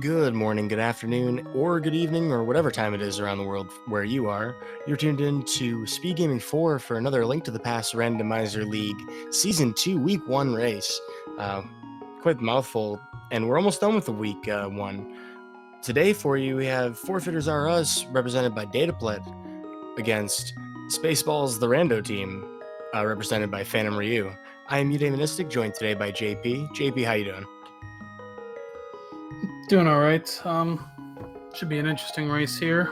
Good morning, good afternoon, or good evening, or whatever time it is around the world where you are. You're tuned in to Speed Gaming 4 for another Link to the Past Randomizer League Season 2 Week 1 race. Uh, Quite the mouthful, and we're almost done with the Week 1. Today for you, we have Forfeiters Are Us, represented by dataplet, against Spaceballs the Rando team, represented by PhantomRyu. I am Udaimonistic, joined today by JP. JP, how you doing? Doing all right. Should be an interesting race here.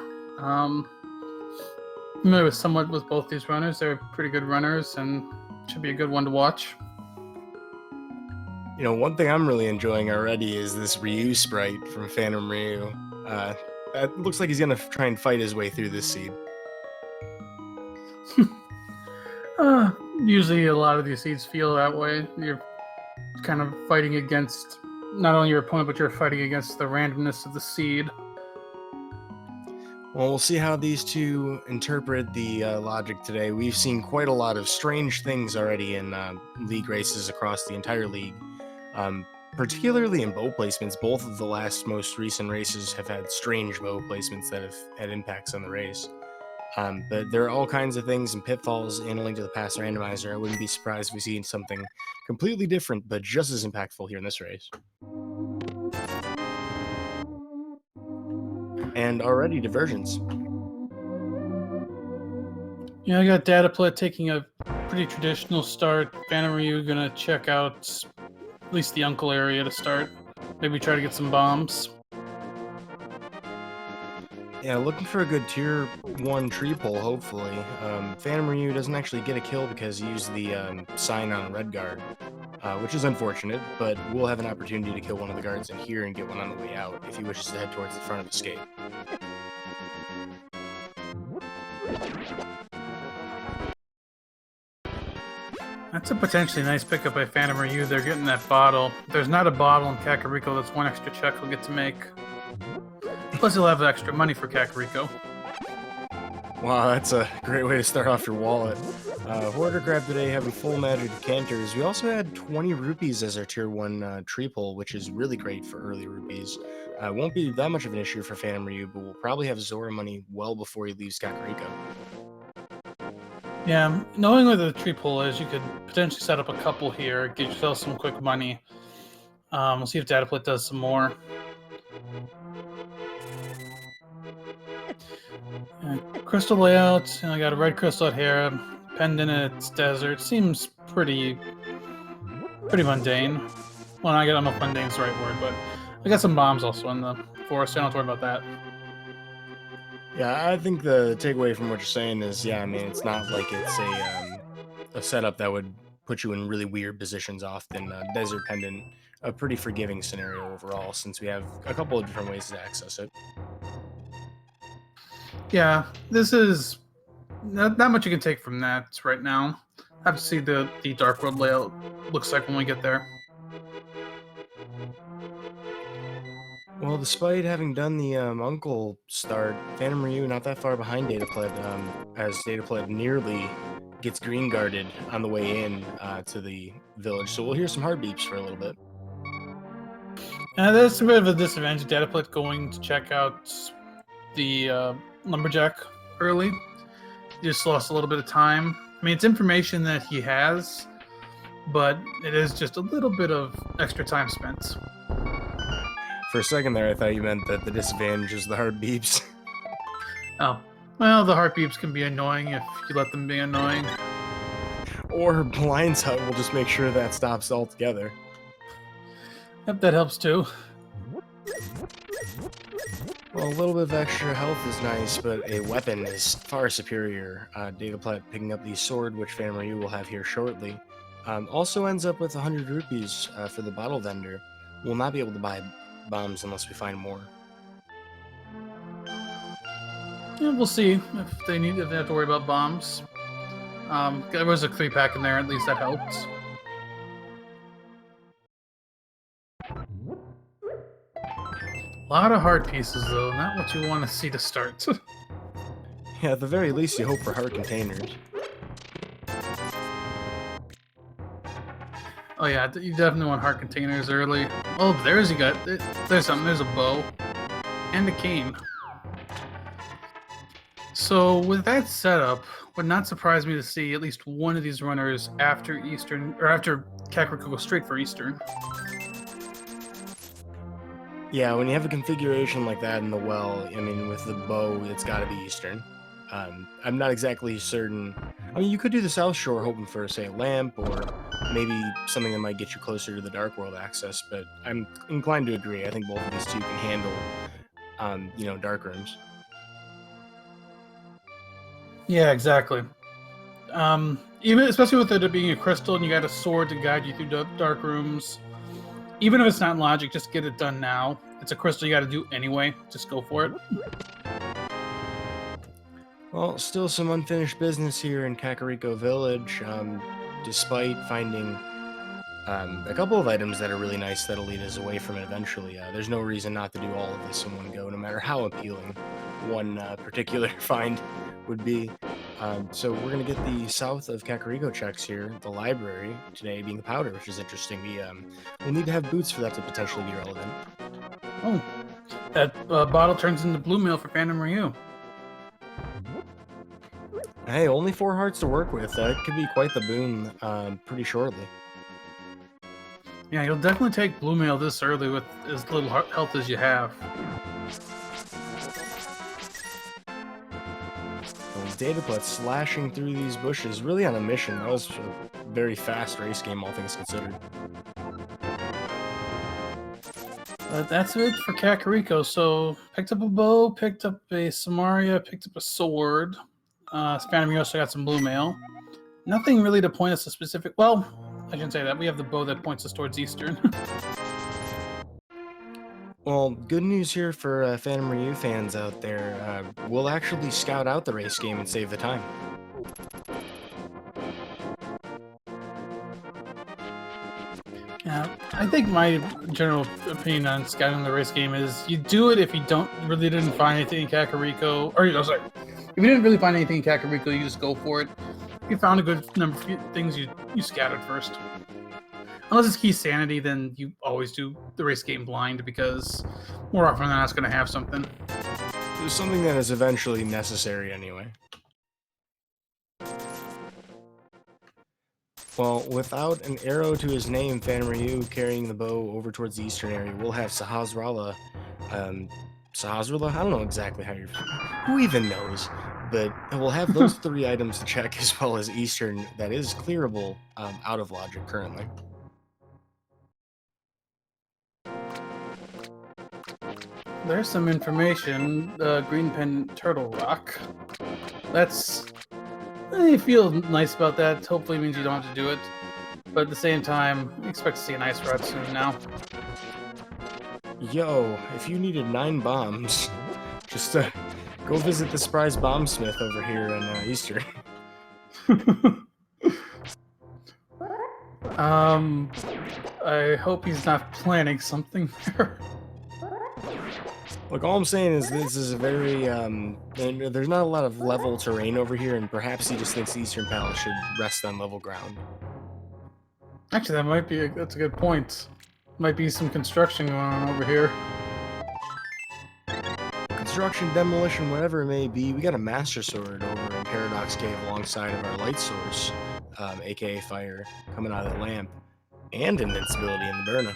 Familiar with somewhat with both these runners. They're pretty good runners, and should be a good one to watch. You know, one thing I'm really enjoying already is this Ryu sprite from PhantomRyu. That looks like he's gonna try and fight his way through this seed. Usually, a lot of these seeds feel that way. You're kind of fighting against not only your opponent, but you're fighting against the randomness of the seed. Well, we'll see how these two interpret the logic today. We've seen quite a lot of strange things already in league races across the entire league, particularly in bow placements. Both of the most recent races have had strange bow placements that have had impacts on the race. But there are all kinds of things and pitfalls in a Link to the Past randomizer. I wouldn't be surprised if we see something completely different, but just as impactful here in this race. And already divergence. Yeah, I got dataplet taking a pretty traditional start. PhantomRyu gonna check out at least the uncle area to start. Maybe try to get some bombs. Yeah, looking for a good tier 1 tree pull, hopefully. PhantomRyu doesn't actually get a kill because he used the sign on a red guard, which is unfortunate, but we'll have an opportunity to kill one of the guards in here and get one on the way out if he wishes to head towards the front of escape. That's a potentially nice pickup by PhantomRyu. They're getting that bottle. If there's not a bottle in Kakariko, that's one extra check he'll get to make. Plus, he'll have extra money for Kakariko. Wow, that's a great way to start off your wallet. Hoarder Crab today having full magic decanters. We also had 20 rupees as our tier 1 tree pull, which is really great for early rupees. Won't be that much of an issue for PhantomRyu, but we'll probably have Zora money well before he leaves Kakariko. Yeah, knowing where the tree pull is, you could potentially set up a couple here, get yourself some quick money. We'll see if dataplet does some more. Crystal layout, I got a red crystal out here, pendant it's desert. Seems pretty mundane. Well, I don't know if mundane's the right word, but I got some bombs also in the forest, so I don't have to worry about that. Yeah, I think the takeaway from what you're saying is, yeah, I mean, it's not like it's a setup that would put you in really weird positions often. Desert Pendant, a pretty forgiving scenario overall, since we have a couple of different ways to access it. Yeah, this is not much you can take from that right now. Have to see the Dark World layout looks like when we get there. Well, despite having done the Uncle start, PhantomRyu not that far behind dataplet, as dataplet nearly gets green guarded on the way in to the village. So we'll hear some heartbeeps for a little bit. That's a bit of a disadvantage. Dataplet going to check out the lumberjack early. He just lost a little bit of time. I mean, it's information that he has, but it is just a little bit of extra time spent. For a second there, I thought you meant that the disadvantage is the heartbeeps. Oh, well, the heartbeeps can be annoying if you let them be annoying. Or Blind's Hut will just make sure that stops altogether. Yep, that helps too. Well, a little bit of extra health is nice, but a weapon is far superior. Dataplet picking up the sword, which PhantomRyu will have here shortly, also ends up with 100 rupees for the bottle vendor. We'll not be able to buy bombs unless we find more. Yeah, we'll see if they have to worry about bombs. There was a 3-pack in there, at least that helped. A lot of heart pieces, though. Not what you want to see to start. Yeah, at the very least, you hope for heart containers. Oh yeah, you definitely want heart containers early. Oh, there's there's something. There's a bow and a cane. So with that setup, would not surprise me to see at least one of these runners after Eastern or after Kakariko goes straight for Eastern. Yeah, when you have a configuration like that in the well, I mean, with the bow, it's got to be Eastern. I'm not exactly certain. I mean, you could do the South Shore hoping for, say, a lamp or maybe something that might get you closer to the Dark World access, but I'm inclined to agree. I think both of these two can handle, dark rooms. Yeah, exactly. Even especially with it being a crystal and you got a sword to guide you through dark rooms. Even if it's not logic, just get it done now. It's a crystal you got to do anyway. Just go for it. Well, still some unfinished business here in Kakariko Village, despite finding a couple of items that are really nice that'll lead us away from it eventually. There's no reason not to do all of this in one go, no matter how appealing one particular find would be. So we're going to get the south of Kakariko checks here, the library, today being the powder, which is interesting. We'll need to have boots for that to potentially be relevant. Oh, that bottle turns into blue mail for PhantomRyu. Hey, only 4 hearts to work with. That could be quite the boon pretty shortly. Yeah, you'll definitely take blue mail this early with as little health as you have. Dataplet slashing through these bushes, really on a mission. That was a very fast race game, all things considered. But that's it for Kakariko. So, picked up a bow, picked up a Samaria, picked up a sword. PhantomRyu also got some blue mail. Nothing really to point us to specific. Well, I shouldn't say that. We have the bow that points us towards Eastern. Well, good news here for PhantomRyu fans out there. We'll actually scout out the race game and save the time. Yeah, I think my general opinion on scouting the race game is you do it if you didn't find anything in Kakariko, or sorry, if you didn't really find anything in Kakariko, you just go for it. If you found a good number of things, you scout it first. Unless it's key sanity, then you always do the race game blind because more often than not, it's going to have something. There's something that is eventually necessary anyway. Well, without an arrow to his name, PhantomRyu carrying the bow over towards the eastern area, we'll have Sahasrara. Sahasrara? I don't know exactly how you're... Who even knows? But we'll have those 3 items to check as well as eastern that is clearable out of logic currently. There's some information. Green Pen Turtle Rock. That's... I feel nice about that. Hopefully it means you don't have to do it. But at the same time, expect to see an ice rod soon now. Yo, if you needed 9 bombs, just go visit the surprise bombsmith over here in Eastern. I hope he's not planning something there. Look, all I'm saying is this is a very, there's not a lot of level terrain over here, and perhaps he just thinks the Eastern Palace should rest on level ground. Actually, that might be that's a good point. Might be some construction going on over here. Construction, demolition, whatever it may be, we got a Master Sword over in Paradox Cave alongside of our light source, aka fire, coming out of the lamp, and invincibility in the Burna.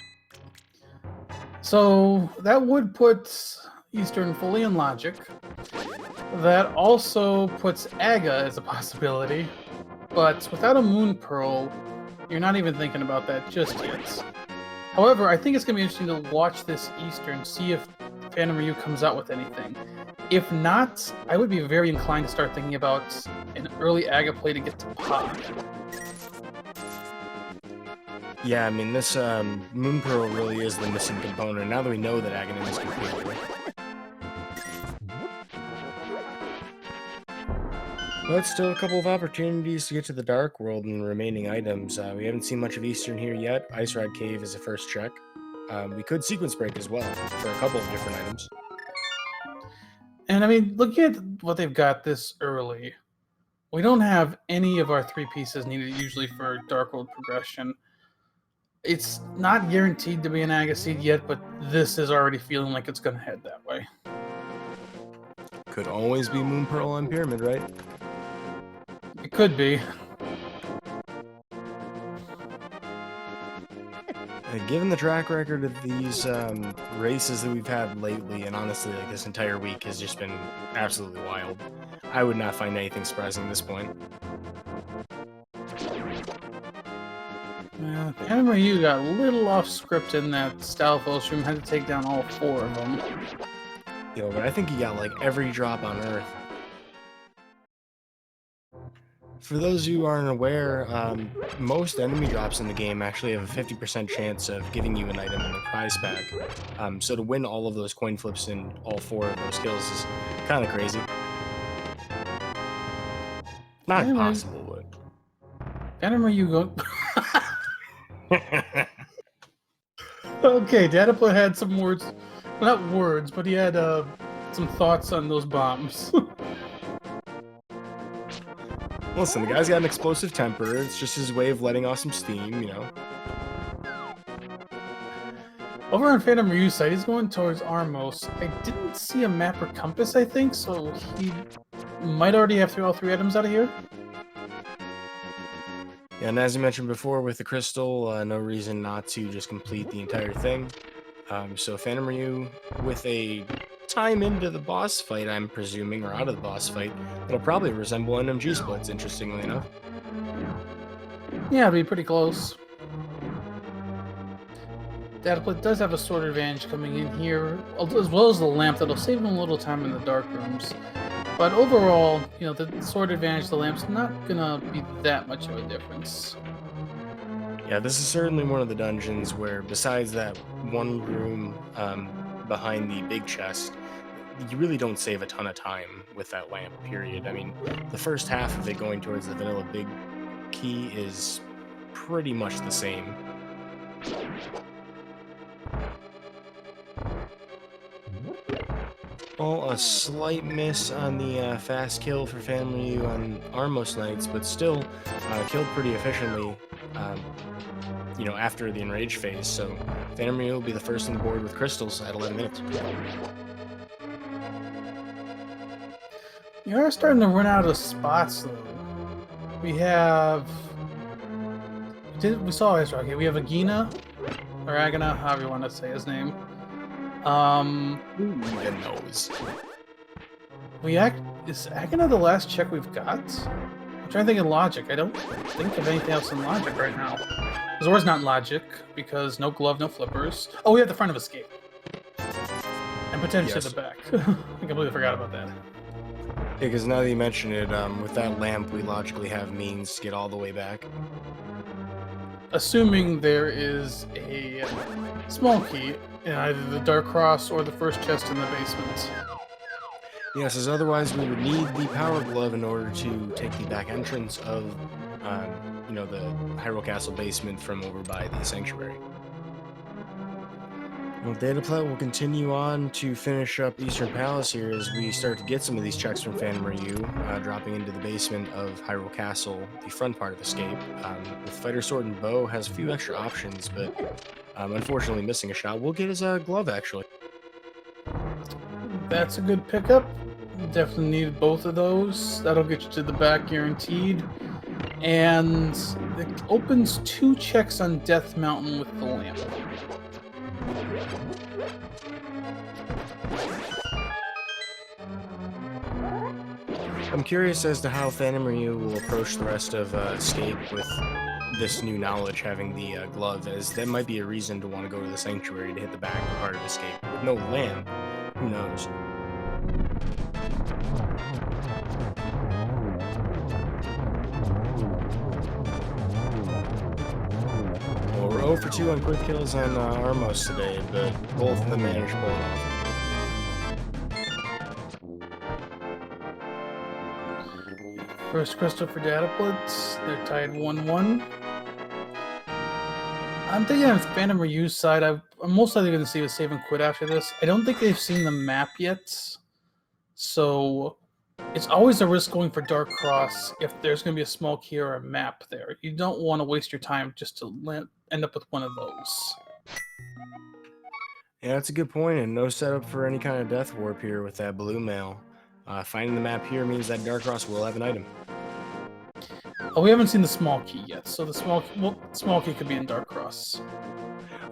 So that would put Eastern fully in logic. That also puts Aga as a possibility, but without a Moon Pearl, you're not even thinking about that just yet. However, I think it's going to be interesting to watch this Eastern, see if PhantomRyu comes out with anything. If not, I would be very inclined to start thinking about an early Aga play to get to Pod. Yeah, I mean, this Moon Pearl really is the missing component, now that we know that Aghanim is completely. But still a couple of opportunities to get to the Dark World and the remaining items. We haven't seen much of Eastern here yet. Ice Rod Cave is a first check. We could Sequence Break as well for a couple of different items. And I mean, looking at what they've got this early, we don't have any of our 3 pieces needed usually for Dark World progression. It's not guaranteed to be an Agaseed yet, but this is already feeling like it's going to head that way. Could always be Moon Pearl on Pyramid, right? It could be. Given the track record of these races that we've had lately, and honestly, like this entire week has just been absolutely wild, I would not find anything surprising at this point. PhantomRyu got a little off script in that Style stream, had to take down all 4 of them. Yo, but I think he got like every drop on Earth. For those who aren't aware, most enemy drops in the game actually have a 50% chance of giving you an item in the prize pack. So to win all of those coin flips in all 4 of those kills is kind of crazy. Not impossible, but... PhantomRyu go... Okay, dataplet had some words, well, not words, but he had some thoughts on those bombs. Listen, the guy's got an explosive temper. It's just his way of letting off some steam, you know. Over on PhantomRyu's side, he's going towards Armos. I didn't see a map or compass, I think, so he might already have all 3 items out of here. Yeah, and as you mentioned before, with the crystal, no reason not to just complete the entire thing. So PhantomRyu, with a time into the boss fight, I'm presuming, or out of the boss fight, it'll probably resemble NMG splits, interestingly enough. Yeah, it'll be pretty close. Dataplet does have a sword advantage coming in here, as well as the lamp that'll save him a little time in the dark rooms. But overall, you know, the sword advantage, the lamp's not gonna be that much of a difference. Yeah, this is certainly one of the dungeons where, besides that one room behind the big chest, you really don't save a ton of time with that lamp, period. I mean, the first half of it going towards the vanilla big key is pretty much the same. Well, a slight miss on the fast kill for PhantomRyu on Armos Knights, but still killed pretty efficiently, you know, after the enrage phase. So PhantomRyu will be the first on the board with crystals at 11 minutes. You are starting to run out of spots, though. We have... We saw his okay. We have Agina, or Agana, however you want to say his name. Who even knows? Is Agana the last check we've got? I'm trying to think of logic. I don't think of anything else in logic right now. Zora's not logic, because no glove, no flippers. Oh, we have the front of escape. And potentially the back. I completely forgot about that. Yeah, because now that you mention it, with that lamp, we logically have means to get all the way back. Assuming there is a small key in either the Dark Cross or the first chest in the basement. Yes, as otherwise we would need the Power Glove in order to take the back entrance of, you know, the Hyrule Castle basement from over by the Sanctuary. Well, Dataplet will continue on to finish up Eastern Palace here as we start to get some of these checks from PhantomRyu, dropping into the basement of Hyrule Castle, the front part of Escape. With Fighter Sword and Bow, has a few extra options, but unfortunately missing a shot. We'll get his glove, actually. That's a good pickup. Definitely need both of those. That'll get you to the back guaranteed. And it opens 2 checks on Death Mountain with the lamp. I'm curious as to how PhantomRyu will approach the rest of Escape with this new knowledge, having the glove, as that might be a reason to want to go to the Sanctuary to hit the back part of Escape. With no lamp, who knows? Well, we're 0 for 2 on quick kills on Armos today, but both of them managed to pull it off. First crystal for Dataplets. They're tied 1-1. I'm thinking on PhantomRyu's side, I'm most likely going to see a save and quit after this. I don't think they've seen the map yet. So it's always a risk going for Dark Cross if there's going to be a small key or a map there. You don't want to waste your time just to end up with one of those. Yeah, that's a good point, and no setup for any kind of death warp here with that blue mail. Finding the map here means that Darkross will have an item. Oh, we haven't seen the small key yet, so the small key could be in Darkross.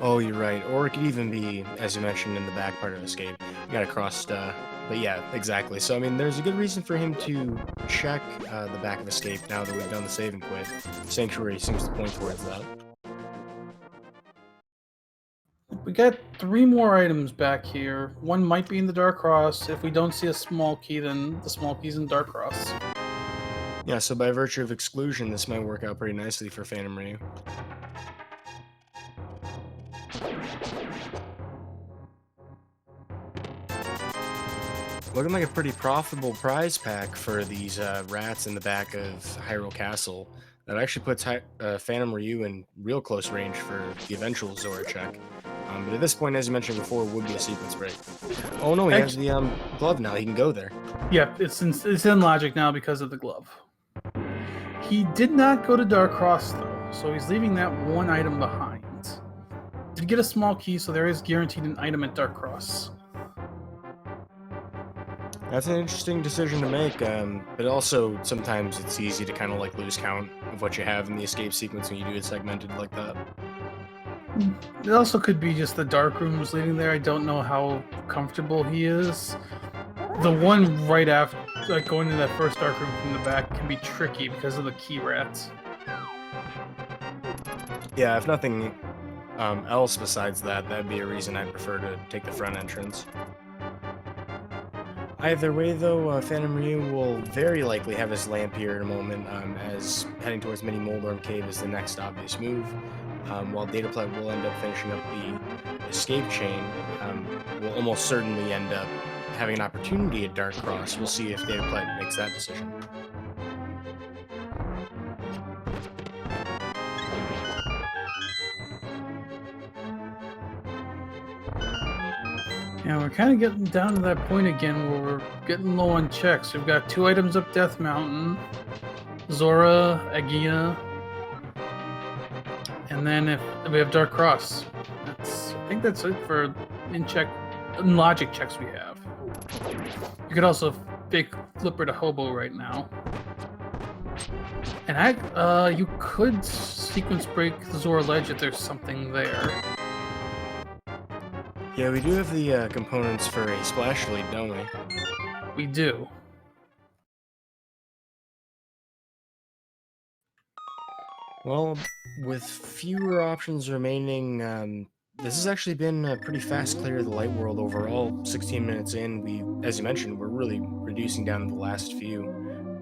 Oh, you're right. Or it could even be, as you mentioned, in the back part of Escape. You gotta cross, but yeah, exactly. So, I mean, there's a good reason for him to check the back of Escape now that we've done the save and quit. Sanctuary seems to point towards that. We got 3 more items back here. One might be in the Darkross. If we don't see a small key, then the small key's in Darkross. Yeah, so by virtue of exclusion, this might work out pretty nicely for PhantomRyu. Looking like a pretty profitable prize pack for these rats in the back of Hyrule Castle. That actually puts PhantomRyu in real close range for the eventual Zora check. But at this point, as you mentioned before, would be a sequence break. Oh no, he has the glove now. He can go there. Yeah, it's in logic now because of the glove. He did not go to Darkross though, so he's leaving that one item behind. Did get a small key, so there is guaranteed an item at Darkross. That's an interesting decision to make, but also sometimes it's easy to kind of like lose count of what you have in the escape sequence when you do it segmented like that. It also could be just the dark rooms leading there. I don't know how comfortable he is. The one right after, like going to that first dark room from the back, can be tricky because of the key rats. Yeah, if nothing else besides that, that'd be a reason I'd prefer to take the front entrance. Either way, though, PhantomRyu will very likely have his lamp here in a moment, as heading towards Mini Moldorm Cave is the next obvious move, while dataplet will end up finishing up the escape chain. Will almost certainly end up having an opportunity at Darkross. We'll see if dataplet makes that decision. Yeah, we're kind of getting down to that point again where we're getting low on checks. We've got 2 items up Death Mountain, Zora, Aegea, and then if we have Darkross. I think that's it for in logic checks we have. You could also fake Flipper to Hobo right now. And you could sequence break the Zora Ledge if there's something there. Yeah, we do have the components for a splash lead, don't we? We do. Well, with fewer options remaining, this has actually been a pretty fast clear of the light world overall. 16 minutes in, as you mentioned, we're really reducing down to the last few.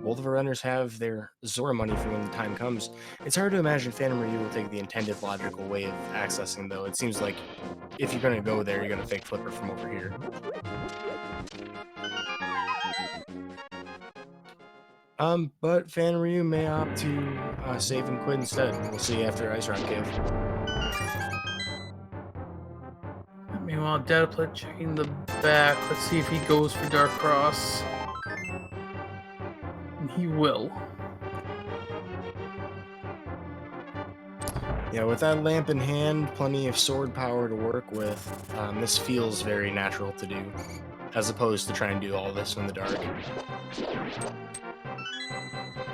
Both of our runners have their Zora money for when the time comes. It's hard to imagine PhantomRyu will take the intended logical way of accessing, though. It seems like if you're going to go there, you're going to fake Flipper from over here. But PhantomRyu may opt to save and quit instead. We'll see after Ice Rock Cave. Meanwhile, dataplet checking the back. Let's see if he goes for Darkross. And he will. Yeah, with that lamp in hand, plenty of sword power to work with, this feels very natural to do, as opposed to trying to do all this in the dark.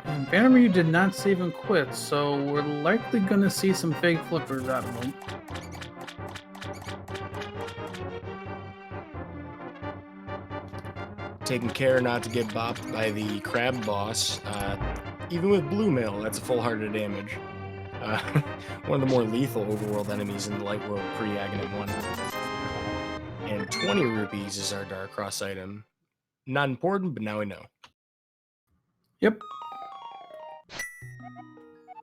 And PhantomRyu did not save and quit, so we're likely going to see some fake flippers out of him. Taking care not to get bopped by the crab boss. Even with blue mail, that's a full heart of damage. One of the more lethal overworld enemies in the light world pre-Aghanim 1. And 20 rupees is our Darkross item. Not important, but now we know. Yep.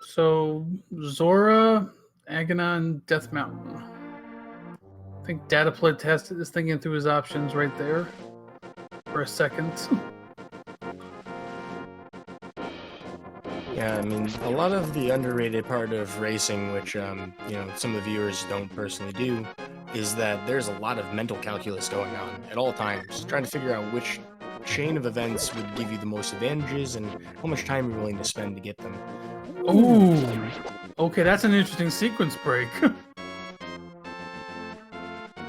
So, Zora, Aghanim, Death Mountain. I think dataplet is thinking through his options right there. For a second. Yeah, I mean, a lot of the underrated part of racing, which some of the viewers don't personally do, is that there's a lot of mental calculus going on at all times, trying to figure out which chain of events would give you the most advantages and how much time you're willing to spend to get them. Ooh! Okay, that's an interesting sequence break.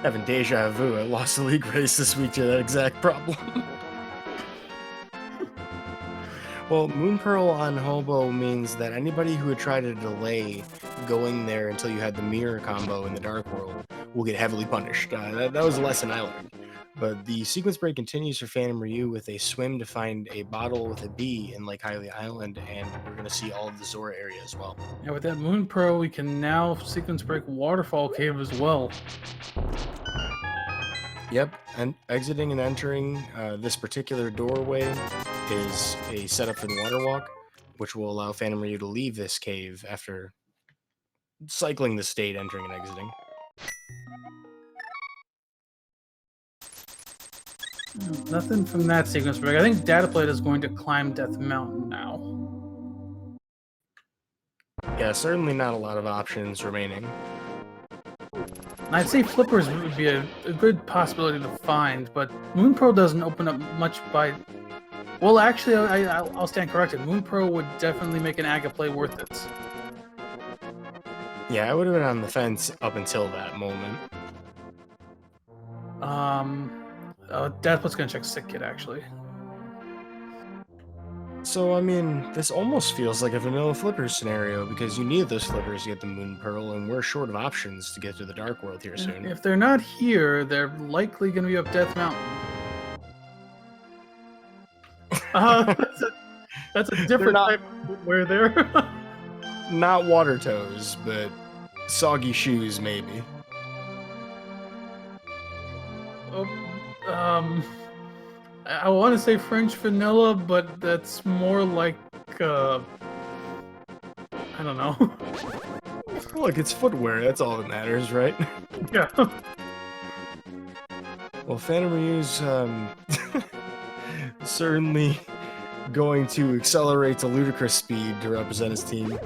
Having deja vu, I lost the league race this week to that exact problem. Well, Moon Pearl on Hobo means that anybody who would try to delay going there until you had the mirror combo in the Dark World will get heavily punished. That was a lesson I learned. But the sequence break continues for PhantomRyu with a swim to find a bottle with a bee in Lake Hylia Island, and we're going to see all of the Zora area as well. Yeah, with that Moon Pearl, we can now sequence break Waterfall Cave as well. Yep, and exiting and entering this particular doorway is a setup for the water walk, which will allow PhantomRyu to leave this cave after cycling the state, entering and exiting. Nothing from that sequence break. I think dataplet is going to climb Death Mountain now. Yeah, certainly not a lot of options remaining. I'd say flippers would be a good possibility to find, but Moon Pearl doesn't open up much by... Well, actually, I'll stand corrected. Moon Pearl would definitely make an Aga play worth it. Yeah, I would have been on the fence up until that moment. Dataplet's gonna check Sick Kid, actually. So, I mean, this almost feels like a vanilla flippers scenario, because you need those flippers to get the Moon Pearl, and we're short of options to get to the Dark World here soon. If they're not here, they're likely gonna be up Death Mountain. That's a different type of where they're... Not water toes, but soggy shoes, maybe. I want to say French vanilla, but that's more like, I don't know. Look, it's footwear, that's all that matters, right? Yeah. Well, PhantomRyu's certainly going to accelerate to ludicrous speed to represent his team,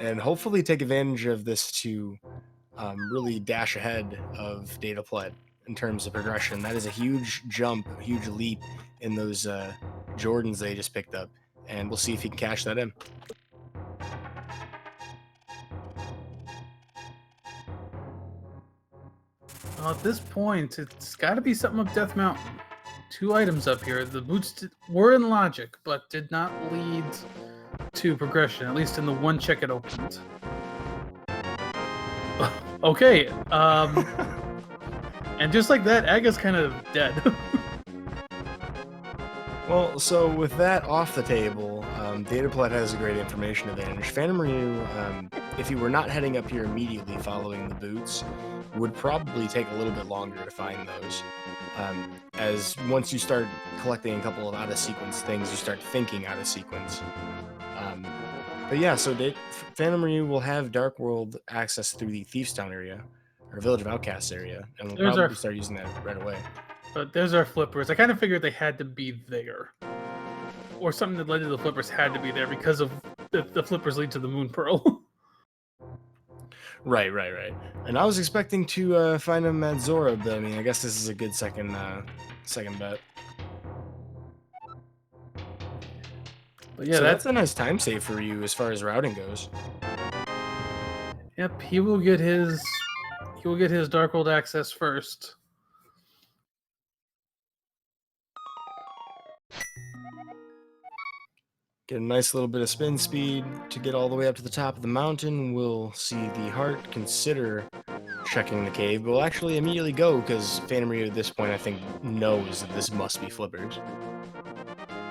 and hopefully take advantage of this to really dash ahead of dataplet in terms of progression. That is a huge jump, a huge leap in those Jordans they just picked up, and we'll see if he can cash that in. Well, at this point, it's got to be something up Death Mountain. 2 items up here. The boots were in logic, but did not lead to progression, at least in the one check it opened. Okay, and just like that, Aga's kind of dead. Well, so with that off the table, dataplet has a great information advantage. PhantomRyu, if he were not heading up here immediately following the boots, would probably take a little bit longer to find those. As once you start collecting a couple of out-of-sequence things, you start thinking out-of-sequence. But yeah, so PhantomRyu will have Dark World access through the Thieves Town area, or Village of Outcasts area, and we'll probably start using that right away. But there's our flippers. I kind of figured they had to be there. Or something that led to the flippers had to be there because of the flippers lead to the Moon Pearl. Right. And I was expecting to find him at Zora, but I mean, I guess this is a good second bet. But yeah, so that's a nice time save for you as far as routing goes. Yep, he will get his Dark World access first. Get a nice little bit of spin speed to get all the way up to the top of the mountain. We'll see the heart consider checking the cave, but we'll actually immediately go because PhantomRyu at this point I think knows that this must be flippers.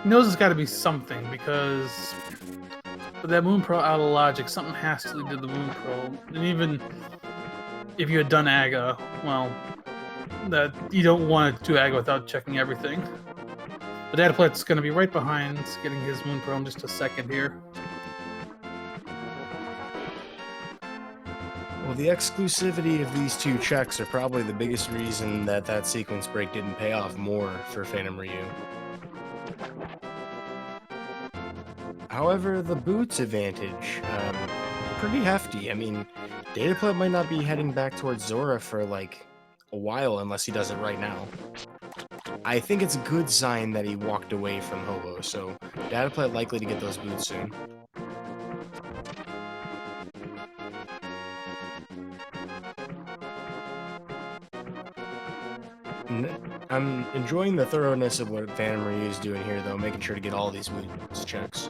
He knows it's got to be something because with that Moon Pearl out of logic, something has to lead to the Moon Pearl. And even if you had done Aga, well, that you don't want to do Aga without checking everything. The dataplet's going to be right behind, getting his Moon Pearl in just a second here. Well, the exclusivity of these 2 checks are probably the biggest reason that sequence break didn't pay off more for PhantomRyu. However, the boots advantage, pretty hefty. I mean, dataplet might not be heading back towards Zora for like a while unless he does it right now. I think it's a good sign that he walked away from Hobo, so dataplet likely to get those boots soon. I'm enjoying the thoroughness of what PhantomRyu is doing here, though, making sure to get all these boots checks.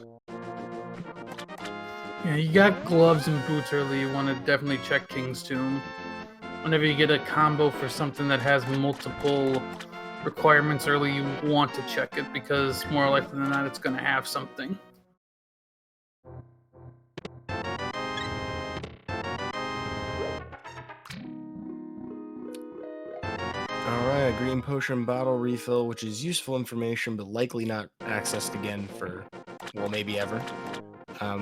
Yeah, you got gloves and boots early. You want to definitely check King's Tomb. Whenever you get a combo for something that has multiple requirements early, you want to check it because more likely than not, it's going to have something. Alright, a green potion bottle refill, which is useful information, but likely not accessed again for, well, maybe ever.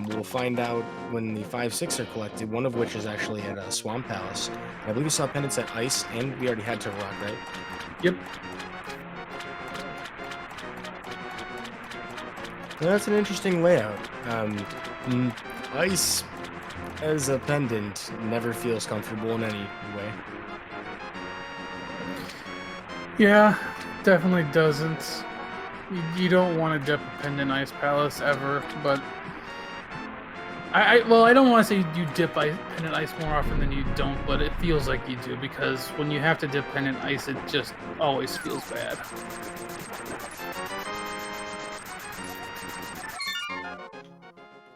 We'll find out when the 5-6 are collected, one of which is actually at a Swamp Palace. I believe we saw pendants at Ice, and we already had Turtle Rock, right? Yep. Well, that's an interesting layout. Ice as a pendant never feels comfortable in any way. Yeah, definitely doesn't. You don't want to dip a pendant Ice Palace ever, but I don't want to say you dip pendant Ice more often than you don't, but it feels like you do because when you have to dip pendant Ice, it just always feels bad.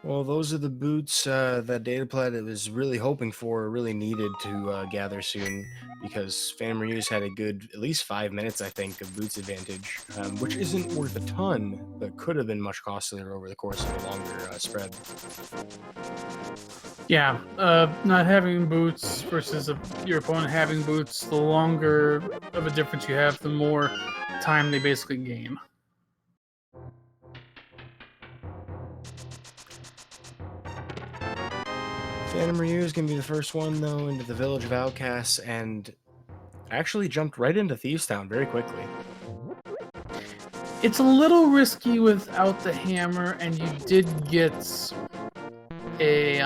Well, those are the boots that dataplet was really hoping for, really needed to gather soon, because PhantomRyu's had a good at least 5 minutes, I think, of boots advantage, which isn't worth a ton, but could have been much costlier over the course of a longer spread. Yeah, not having boots versus your opponent having boots, the longer of a difference you have, the more time they basically gain. PhantomRyu is going to be the first one, though, into the Village of Outcasts, and actually jumped right into Thieves Town very quickly. It's a little risky without the hammer, and you did get a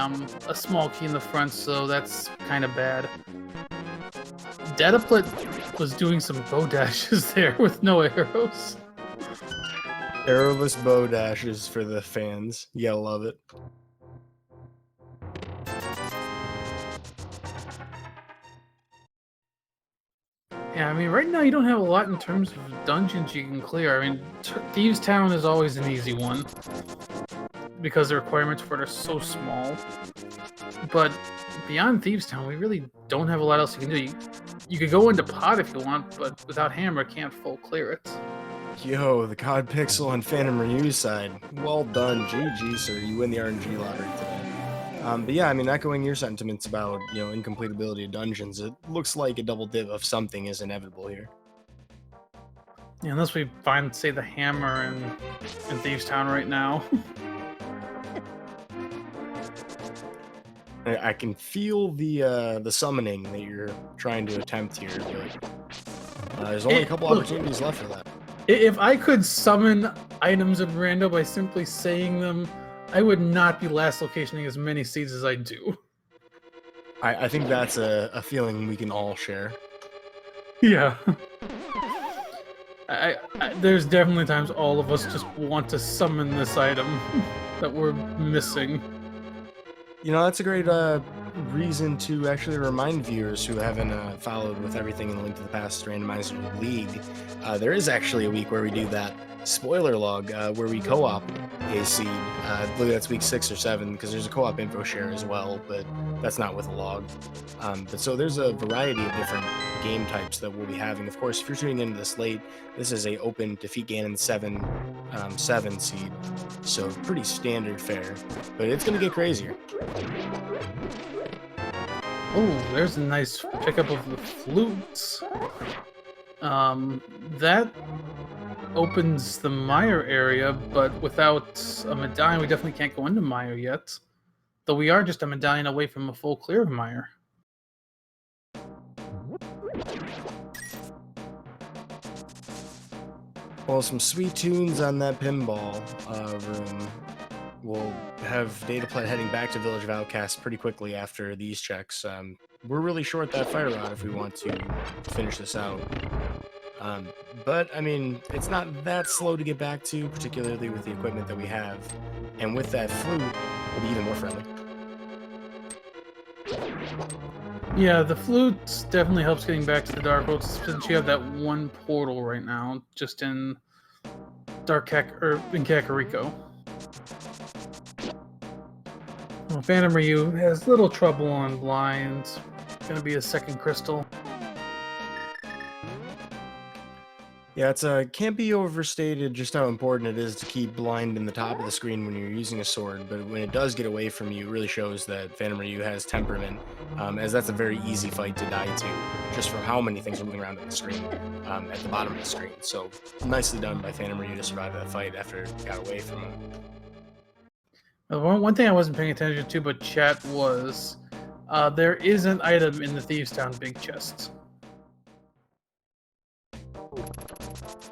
small key in the front, so that's kind of bad. Dataplet was doing some bow dashes there with no arrows. Arrowless bow dashes for the fans. You gotta love it. Yeah, I mean, right now you don't have a lot in terms of dungeons you can clear. I mean, Thieves Town is always an easy one because the requirements for it are so small. But beyond Thieves Town, we really don't have a lot else you can do. You could go into Pot if you want, but without hammer, can't full clear it. Yo, the COD Pixel on PhantomRyu's side. Well done, GG, sir. You win the RNG lottery today. But yeah, I mean, echoing your sentiments about, incompletability of dungeons, it looks like a double dip of something is inevitable here. Yeah, unless we find, say, the hammer in Thieves Town right now. I can feel the summoning that you're trying to attempt here, but there's only a couple opportunities left for that. If I could summon items in rando by simply saying them, I would not be last locationing as many seeds as I do. I think that's a feeling we can all share. Yeah. There's definitely times all of us just want to summon this item that we're missing. That's a great reason to actually remind viewers who haven't followed with everything in Link to the Past Randomizer League. There is actually a week where we do that spoiler log where we co-op a seed. I believe that's week 6 or 7 because there's a co-op info share as well, but that's not with a log. But so there's a variety of different game types that we'll be having. Of course, if you're tuning into this late, this is a open defeat Ganon 7 seed, so pretty standard fare, but it's gonna get crazier. Oh, there's a nice pickup of the flutes. That opens the mire area, but without a medallion, we definitely can't go into mire yet. Though we are just a medallion away from a full clear of mire. Well, some sweet tunes on that pinball room. We'll have dataplet heading back to Village of Outcasts pretty quickly after these checks. We're really short that fire rod if we want to finish this out. But, I mean, it's not that slow to get back to, particularly with the equipment that we have. And with that flute, we'll be even more friendly. Yeah, the flute definitely helps getting back to the Dark World since you have that one portal right now, just in in Kakariko. Well, PhantomRyu has little trouble on blinds. Gonna be a second crystal. Yeah, it's can't be overstated just how important it is to keep blind in the top of the screen when you're using a sword, but when it does get away from you, it really shows that PhantomRyu has temperament, as that's a very easy fight to die to, just from how many things are moving around on the screen, at the bottom of the screen. So, nicely done by PhantomRyu to survive that fight after it got away from him. One thing I wasn't paying attention to, but chat was, there is an item in the Thieves Town big chest.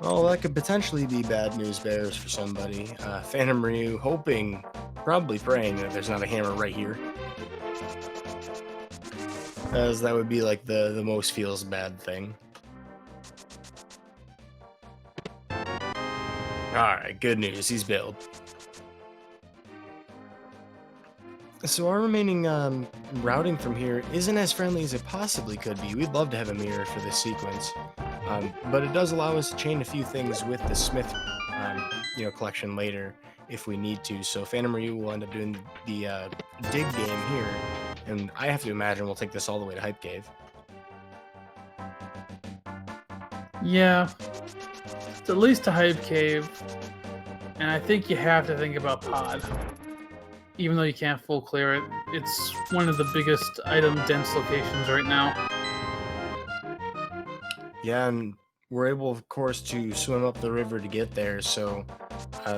Well, that could potentially be bad news bears for somebody. PhantomRyu hoping, probably praying that there's not a hammer right here, as that would be like the most feels bad thing. Alright, good news, he's built. So our remaining routing from here isn't as friendly as it possibly could be. We'd love to have a mirror for this sequence, but it does allow us to chain a few things with the Smith, collection later if we need to. So PhantomRyu will end up doing the dig game here, and I have to imagine we'll take this all the way to Hype Cave. Yeah, it's at least a Hype Cave, and I think you have to think about Pod. Even though you can't full clear it, it's one of the biggest item dense locations right now. Yeah, and we're able, of course, to swim up the river to get there, so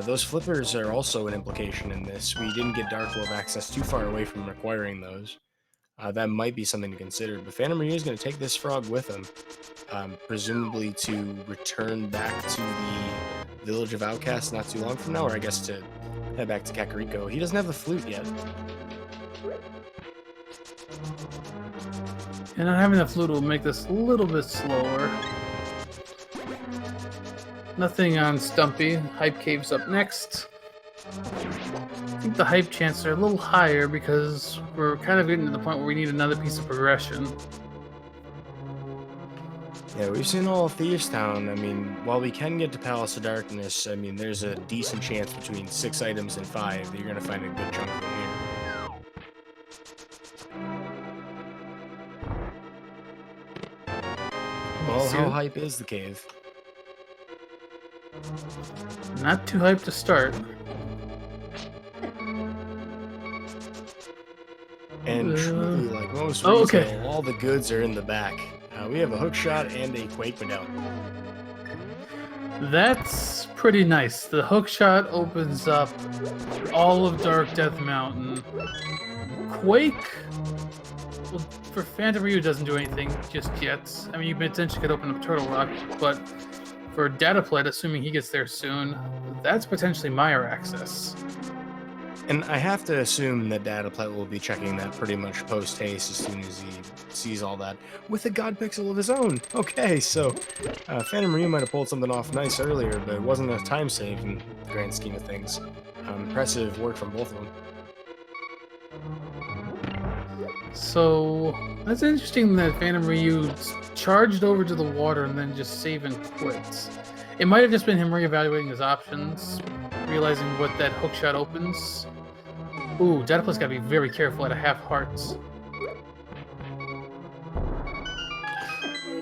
those flippers are also an implication in this. We didn't get Dark World access too far away from requiring those. That might be something to consider, but PhantomRyu is going to take this frog with him, presumably to return back to the Village of Outcasts not too long from now, or I guess to head back to Kakariko. He doesn't have the flute yet. And not having the flute will make this a little bit slower. Nothing on Stumpy. Hype Cave's up next. I think the hype chances are a little higher because we're kind of getting to the point where we need another piece of progression. Yeah, we've seen all of Thieves Town. I mean, while we can get to Palace of Darkness, I mean, there's a decent chance between 6 items and 5 that you're going to find a good chunk of them here. Well, how hype is the cave? Not too hyped to start. And truly, like most retail, all the goods are in the back. We have a hook shot and a Quake medallion. That's pretty nice. The hook shot opens up all of Dark Death Mountain. Quake, well, for PhantomRyu doesn't do anything just yet. I mean, you potentially could open up Turtle Rock, but for dataplet, assuming he gets there soon, that's potentially mire access. And I have to assume that dataplet will be checking that pretty much post-haste as soon as he sees all that with a god pixel of his own. Okay, so PhantomRyu might have pulled something off nice earlier, but it wasn't a time save in the grand scheme of things. Impressive work from both of them. So that's interesting that PhantomRyu charged over to the water and then just save and quit. It might have just been him reevaluating his options, realizing what that hookshot opens. Ooh, dataplet's gotta be very careful at a half hearts.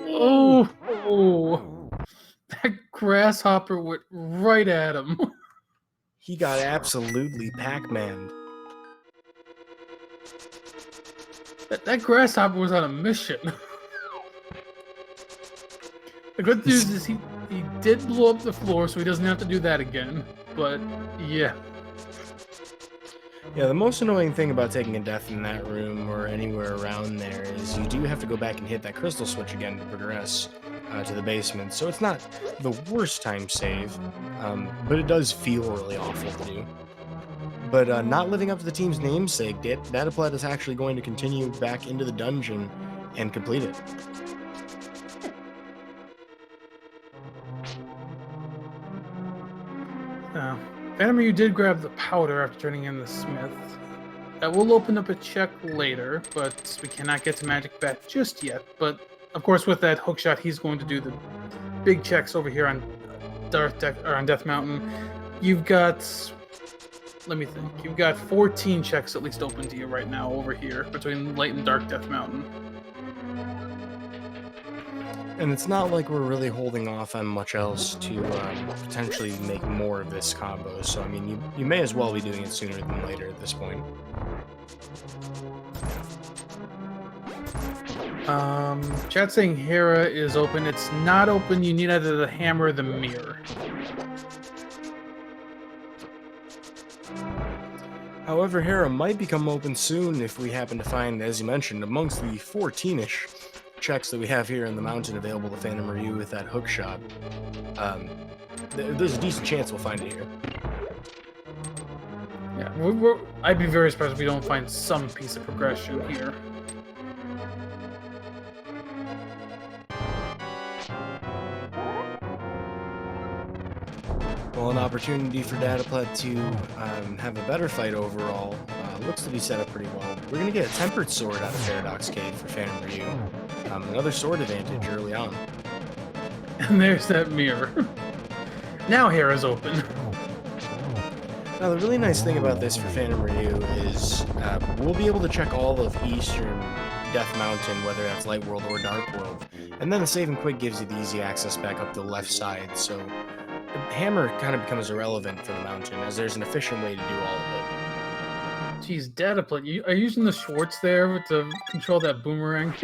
Oh, that grasshopper went right at him. He got absolutely Pac-Man'd. That grasshopper was on a mission. The good news is he did blow up the floor, so he doesn't have to do that again. But, yeah. Yeah, the most annoying thing about taking a death in that room or anywhere around there is you do have to go back and hit that crystal switch again to progress to the basement. So it's not the worst time save, but it does feel really awful to do. But not living up to the team's namesake, dataplet is actually going to continue back into the dungeon and complete it. PhantomRyu did grab the powder after turning in the smith. That will open up a check later, but we cannot get to Magic Bat just yet. But of course, with that hookshot, he's going to do the big checks over here on on Death Mountain. You've got, let me think. You've got 14 checks at least open to you right now over here between Light and Dark Death Mountain. And it's not like we're really holding off on much else to potentially make more of this combo. So I mean, you may as well be doing it sooner than later at this point. Chat saying Hera is open. It's not open. You need either the hammer or the mirror. However, Hera might become open soon if we happen to find, as you mentioned, amongst the 14-ish checks that we have here in the mountain available to PhantomRyu with that hook shot. There's a decent chance we'll find it here. Yeah, I'd be very surprised if we don't find some piece of progression here. Well, an opportunity for dataplet to have a better fight overall. Looks to be set up pretty well. We're going to get a Tempered Sword out of Paradox Cave for PhantomRyu. Another sword advantage early on. And there's that mirror. Now Hera's open. Now, the really nice thing about this for PhantomRyu is we'll be able to check all of Eastern Death Mountain, whether that's Light World or Dark World. And then the Save and Quick gives you the easy access back up the left side, so the hammer kind of becomes irrelevant for the mountain, as there's an efficient way to do all of it. Jeez, dataplet, are you using the Schwartz there to control that boomerang?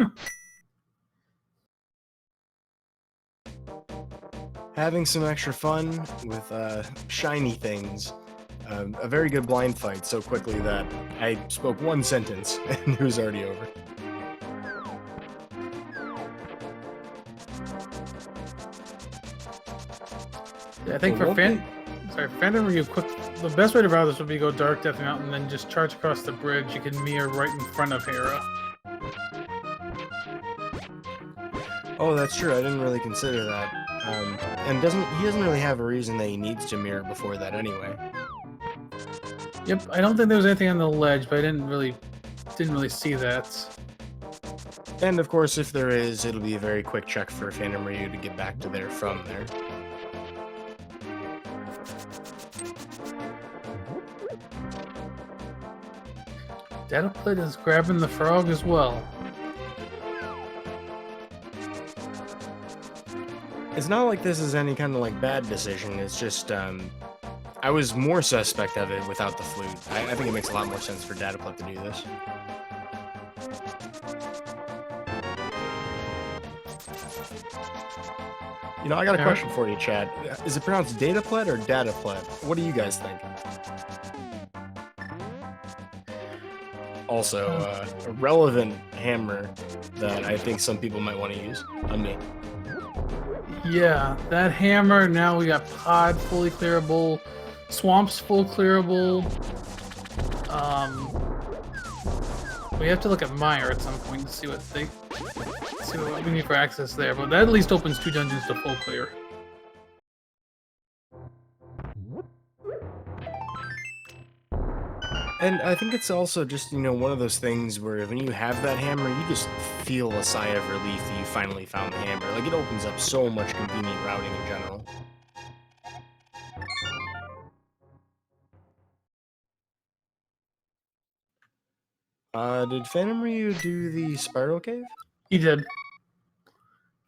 Having some extra fun with shiny things. A very good blind fight so quickly that I spoke one sentence and it was already over. Yeah, I think for PhantomRyu, the best way to route this would be go Dark Death Mountain, then just charge across the bridge. You can mirror right in front of Hera. Oh, that's true. I didn't really consider that. And he doesn't really have a reason that he needs to mirror before that anyway. Yep, I don't think there was anything on the ledge, but I didn't really see that. And of course, if there is, it'll be a very quick check for PhantomRyu to get back to there from there. Dataplet is grabbing the frog as well. It's not like this is any kind of like bad decision. It's just I was more suspect of it without the flute. I think it makes a lot more sense for dataplet to do this. You know, I got a question for you, Chad. Is it pronounced dataplet or dataplet? What do you guys think? Also, a relevant hammer that I think some people might want to use on me. Yeah, that hammer, now we got Pod fully clearable, Swamp's full clearable. We have to look at Mire at some point to see what we need for access there, but that at least opens 2 dungeons to full clear. And I think it's also just, you know, one of those things where when you have that hammer, you just feel a sigh of relief that you finally found the hammer. Like, it opens up so much convenient routing in general. Did PhantomRyu do the Spiral Cave? He did.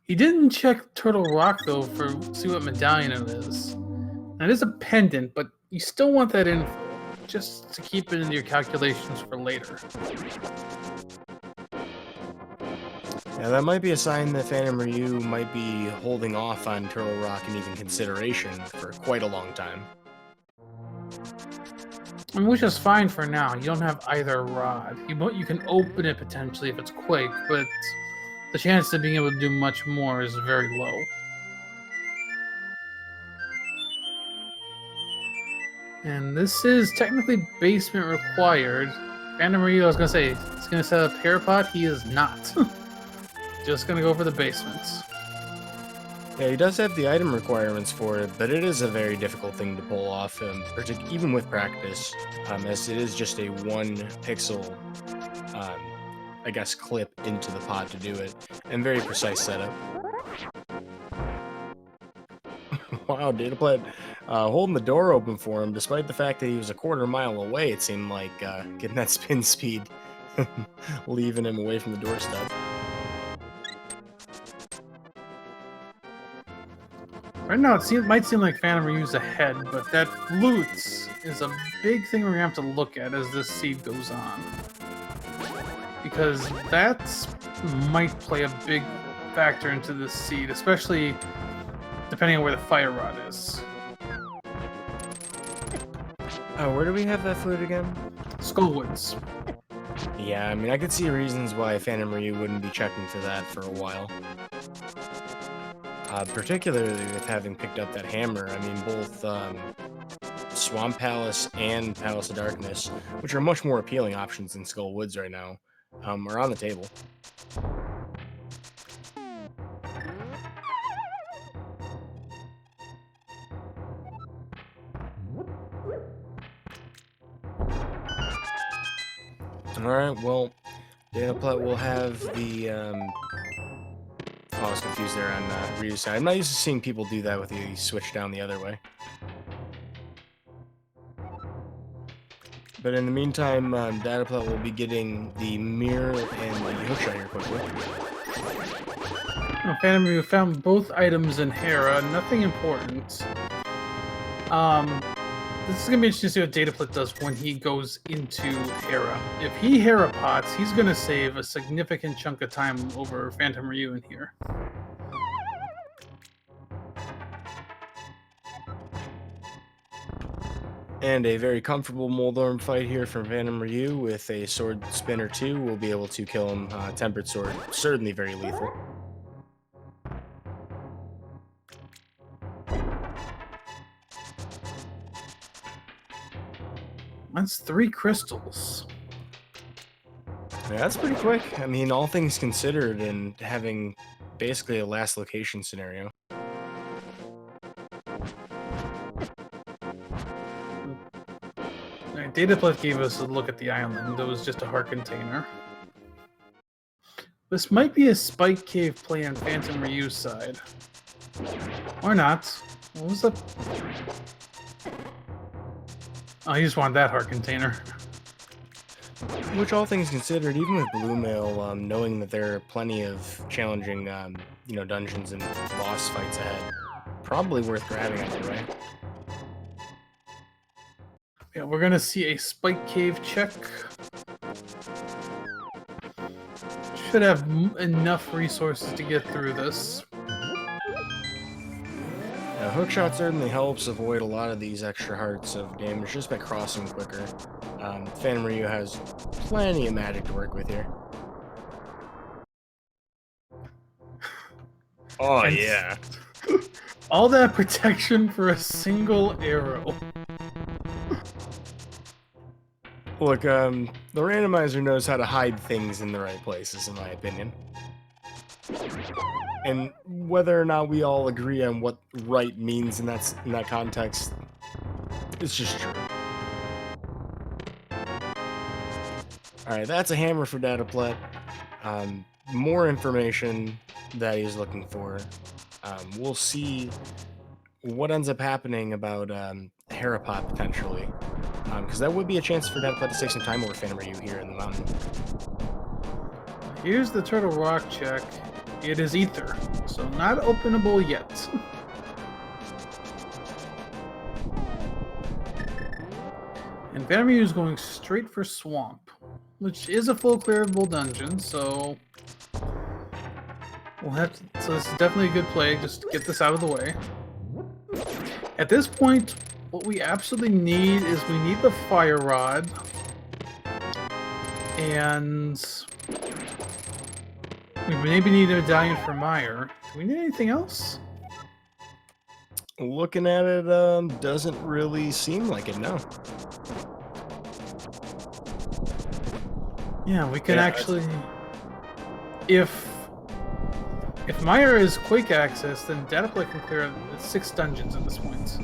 He didn't check Turtle Rock, though, see what medallion it is. Now, it is a pendant, but you still want that in just to keep it in your calculations for later. Yeah, that might be a sign that PhantomRyu might be holding off on Turtle Rock and even consideration for quite a long time. I mean, which is fine for now. You don't have either rod. You can open it potentially if it's quick, but the chance of being able to do much more is very low. And this is technically basement required. PhantomRyu, I was going to say, he's going to set up Parapod. He is not. Just going to go for the basements. Yeah, he does have the item requirements for it, but it is a very difficult thing to pull off, even with practice, as it is just a 1 pixel, um, I guess, clip into the pod to do it, and very precise setup. Wow, dataplet holding the door open for him, despite the fact that he was a quarter mile away. It seemed like getting that spin speed, leaving him away from the doorstep. Right now, might seem like PhantomRyu's ahead, but that loot is a big thing we're gonna have to look at as this seed goes on, because that might play a big factor into this seed, especially depending on where the fire rod is. Oh, where do we have that flute again? Skullwoods. Yeah, I mean, I could see reasons why PhantomRyu wouldn't be checking for that for a while. Particularly with having picked up that hammer. I mean, both Swamp Palace and Palace of Darkness, which are much more appealing options than Skull Woods right now, are on the table. Alright, well, dataplet will have the, I was confused there on Ryu's side. I'm not used to seeing people do that with the switch down the other way. But in the meantime, dataplet will be getting the mire and the hookshot here quickly. PhantomRyu found both items in Hera, nothing important. This is gonna be interesting to see what dataplet does when he goes into Hera. If he Hera pots, he's gonna save a significant chunk of time over PhantomRyu in here. And a very comfortable Moldorm fight here from PhantomRyu with a sword spin or two. We'll be able to kill him. Tempered sword, certainly very lethal. That's 3 crystals. Yeah, that's pretty quick. I mean, all things considered, and having basically a last location scenario. Dataplet gave us a look at the island. It was just a heart container. This might be a spike cave play on PhantomRyu's side. Or not. What was up? Oh, he just wanted that heart container. Which, all things considered, even with Blue Mail, knowing that there are plenty of challenging, dungeons and boss fights ahead, probably worth grabbing anyway. Yeah, we're gonna see a spike cave check. Should have enough resources to get through this. Hookshot certainly helps avoid a lot of these extra hearts of damage just by crossing quicker. PhantomRyu has plenty of magic to work with here. Oh, and yeah. All that protection for a single arrow. Look, the randomizer knows how to hide things in the right places, in my opinion. And whether or not we all agree on what right means in that context, it's just true. Alright, that's a hammer for dataplet. More information that he's looking for. We'll see what ends up happening about Herapot potentially. Because that would be a chance for dataplet to take some time over PhantomRyu here in the mountain. Here's the Turtle Rock check. It is ether, so not openable yet. And PhantomRyu is going straight for Swamp, which is a full clearable dungeon, so we'll have to. So this is definitely a good play. Just to get this out of the way. At this point, what we absolutely need is we need the fire rod, and we maybe need a medallion for Mire. Do we need anything else? Looking at it, doesn't really seem like it, no. Yeah, we can actually... If If Mire is quick access, then dataplet can clear 6 dungeons at this point.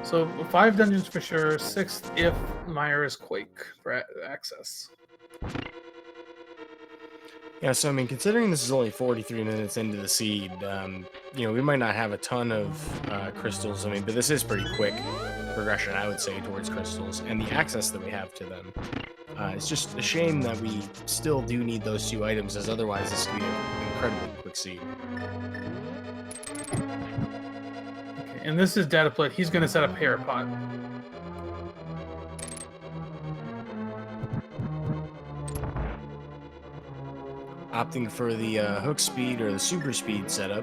So 5 dungeons for sure, 6 if Mire is Quake for access. Yeah, so I mean, considering this is only 43 minutes into the seed, you know, we might not have a ton of crystals. I mean, but this is pretty quick progression, I would say, towards crystals and the access that we have to them. It's just a shame that we still do need those 2 items, as otherwise this could be an incredibly quick seed. Okay, and this is dataplet. He's going to set up hair pot. Opting for the hook speed or the super speed setup.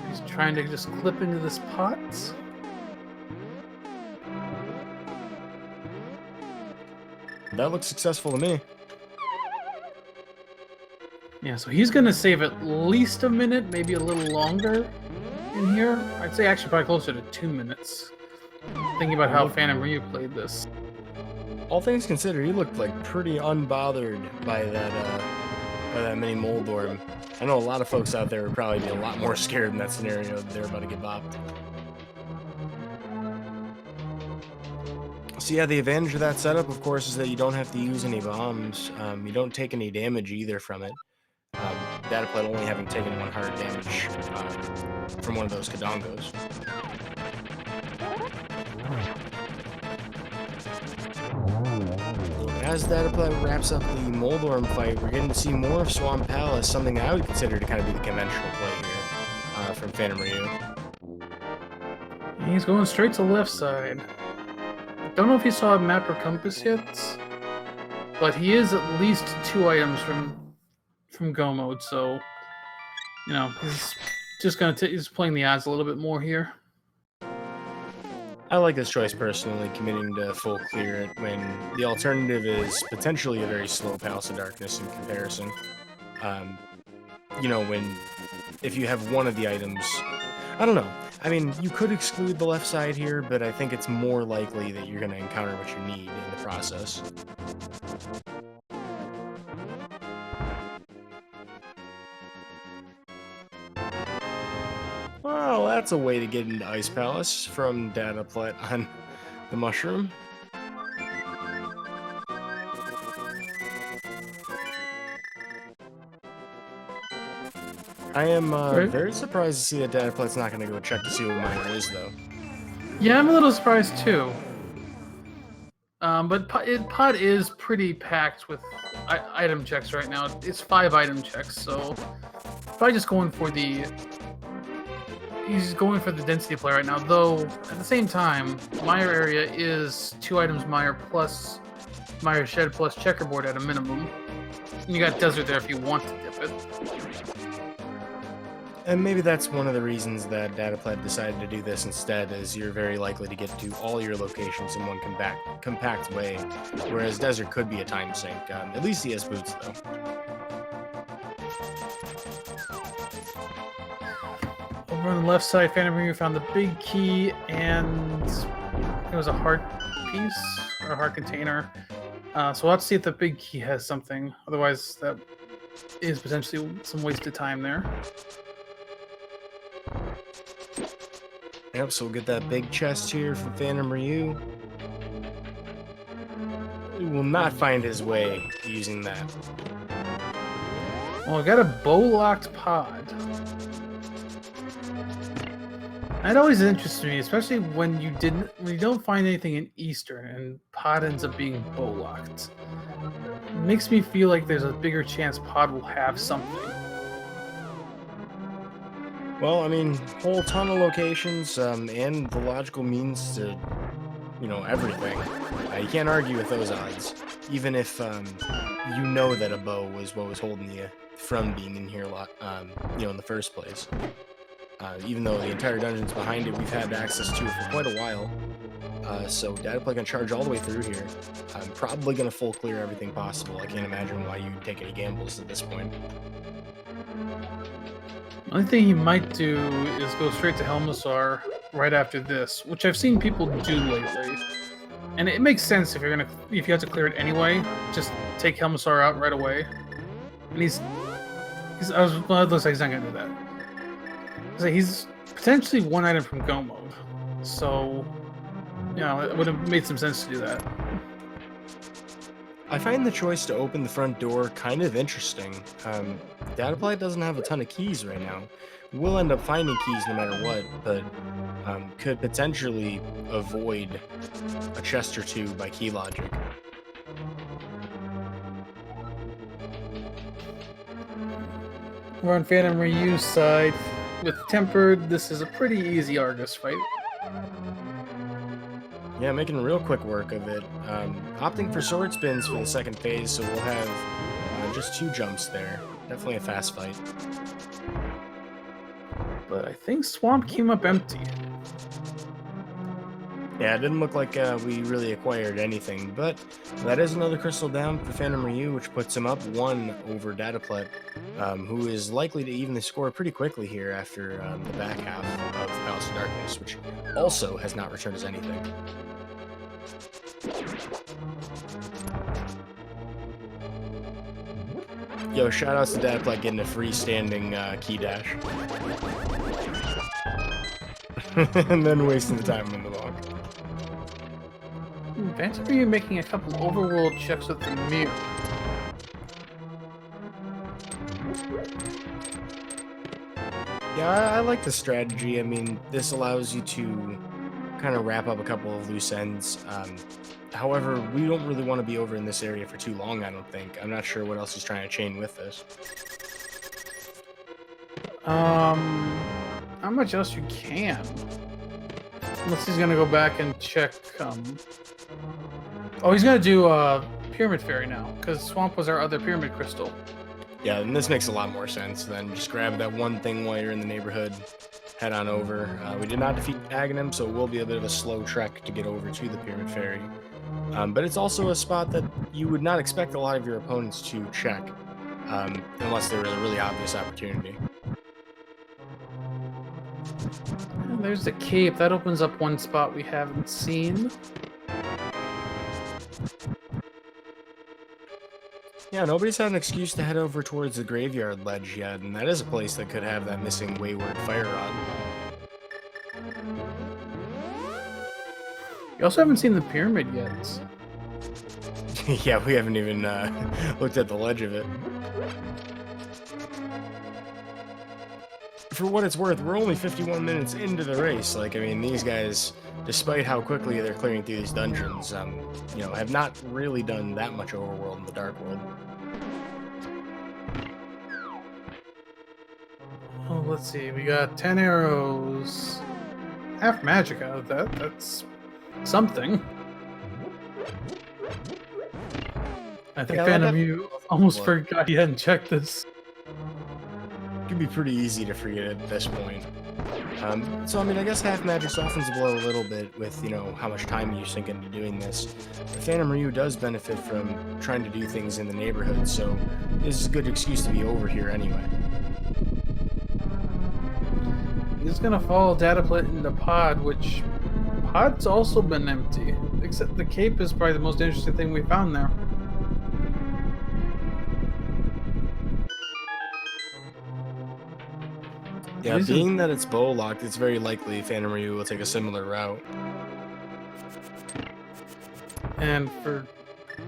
He's trying to just clip into this pot. That looks successful to me. Yeah, so he's going to save at least a minute, maybe a little longer in here. I'd say actually probably closer to 2 minutes. Thinking about how PhantomRyu played this. All things considered, he looked like pretty unbothered by that mini mold orb. I know a lot of folks out there would probably be a lot more scared in that scenario that they're about to get bopped. So yeah, the advantage of that setup, of course, is that you don't have to use any bombs. You don't take any damage either from it. Dataplet only having taken 1 heart damage from one of those Kadongos. As Dataplet wraps up the Moldorm fight, we're getting to see more of Swamp Palace, something that I would consider to kind of be the conventional play here from PhantomRyu. He's going straight to the left side. Don't know if he saw a map or compass yet, but he is at least 2 items from Go mode, so you know he's just he's playing the odds a little bit more here. I like this choice personally, committing to full clear it when the alternative is potentially a very slow Palace of Darkness in comparison. You know, if you have one of the items, I don't know. I mean, you could exclude the left side here, but I think it's more likely that you're going to encounter what you need in the process. Well, that's a way to get into Ice Palace from Dataplet on the mushroom. I am very surprised to see that Dataplet's not going to go check to see what mire is, though. Yeah, I'm a little surprised too. But pot is pretty packed with item checks right now. It's 5 item checks, so probably just going for the. He's going for the density play right now, though at the same time, mire area is 2 items mire plus mire shed plus checkerboard at a minimum. And you got desert there if you want to dip it. And maybe that's one of the reasons that Dataplet decided to do this instead, is you're very likely to get to all your locations in one compact way, whereas Desert could be a time sink. At least he has boots, though. Over on the left side, PhantomRyu found the big key, and it was a heart piece, or a heart container. So we'll have to see if the big key has something. Otherwise, that is potentially some wasted time there. Yep, so we'll get that big chest here from PhantomRyu. He will not find his way using that. Well, I got a bow-locked pod. That always interested me, especially when you don't find anything in Eastern and pod ends up being bow-locked. It makes me feel like there's a bigger chance pod will have something. Well, I mean, whole ton of locations, and the logical means to, you know, everything. You can't argue with those odds, even if you know that a bow was what was holding you from being in here, you know, in the first place. Even though the entire dungeon's behind it, we've had access to it for quite a while. So Dataplet can charge all the way through here. I'm probably going to full clear everything possible. I can't imagine why you'd take any gambles at this point. The only thing he might do is go straight to Helmasaur right after this, which I've seen people do lately. And it makes sense if you have to clear it anyway. Just take Helmasaur out right away. And well, it looks like he's not gonna do that. So he's potentially one item from Go mode, so it would have made some sense to do that. I find the choice to open the front door kind of interesting. Dataplet doesn't have a ton of keys right now. We'll end up finding keys no matter what, but could potentially avoid a chest or two by key logic. We're on PhantomRyu's side. With Tempered, this is a pretty easy Argus fight. Yeah, making real quick work of it. Opting for sword spins for the second phase, so we'll have just 2 jumps there. Definitely a fast fight. But I think Swamp came up empty. Yeah, it didn't look like we really acquired anything, but that is another crystal down for PhantomRyu, which puts him up 1 over Dataplet, who is likely to even the score pretty quickly here after the back half of Palace of Darkness, which also has not returned us anything. Yo, shoutouts to Dataplet getting a freestanding key dash. And then wasting the time on the walk. PhantomRyu making a couple overworld checks with the mire. Yeah, I like the strategy. I mean, this allows you to kind of wrap up a couple of loose ends. However, we don't really want to be over in this area for too long, I don't think. I'm not sure what else he's trying to chain with this. How much else you can? Unless he's gonna go back and check, Oh, he's gonna do Pyramid Fairy now, because Swamp was our other Pyramid Crystal. Yeah, and this makes a lot more sense than just grab that one thing while you're in the neighborhood, head on over. We did not defeat Ganon, so it will be a bit of a slow trek to get over to the Pyramid Fairy. But it's also a spot that you would not expect a lot of your opponents to check, unless there was a really obvious opportunity. And there's the cape. That opens up one spot we haven't seen. Yeah, nobody's had an excuse to head over towards the graveyard ledge yet, and that is a place that could have that missing wayward fire rod. You also haven't seen the pyramid yet. Yeah, we haven't even looked at the ledge of it. For what it's worth, we're only 51 minutes into the race. Like, I mean, these guys, despite how quickly they're clearing through these dungeons, have not really done that much overworld in the Dark World. Oh, let's see. We got 10 arrows. Half magic out of that. That's something. I think PhantomRyu almost forgot he hadn't checked this. It could be pretty easy to forget at this point. So, I mean, I guess half magic softens the blow a little bit with, how much time you sink into doing this. PhantomRyu does benefit from trying to do things in the neighborhood, so this is a good excuse to be over here anyway. He's gonna follow Dataplet into Pod, which Pod's also been empty. Except the cape is probably the most interesting thing we found there. Yeah, being that it's bow locked, it's very likely PhantomRyu will take a similar route. And for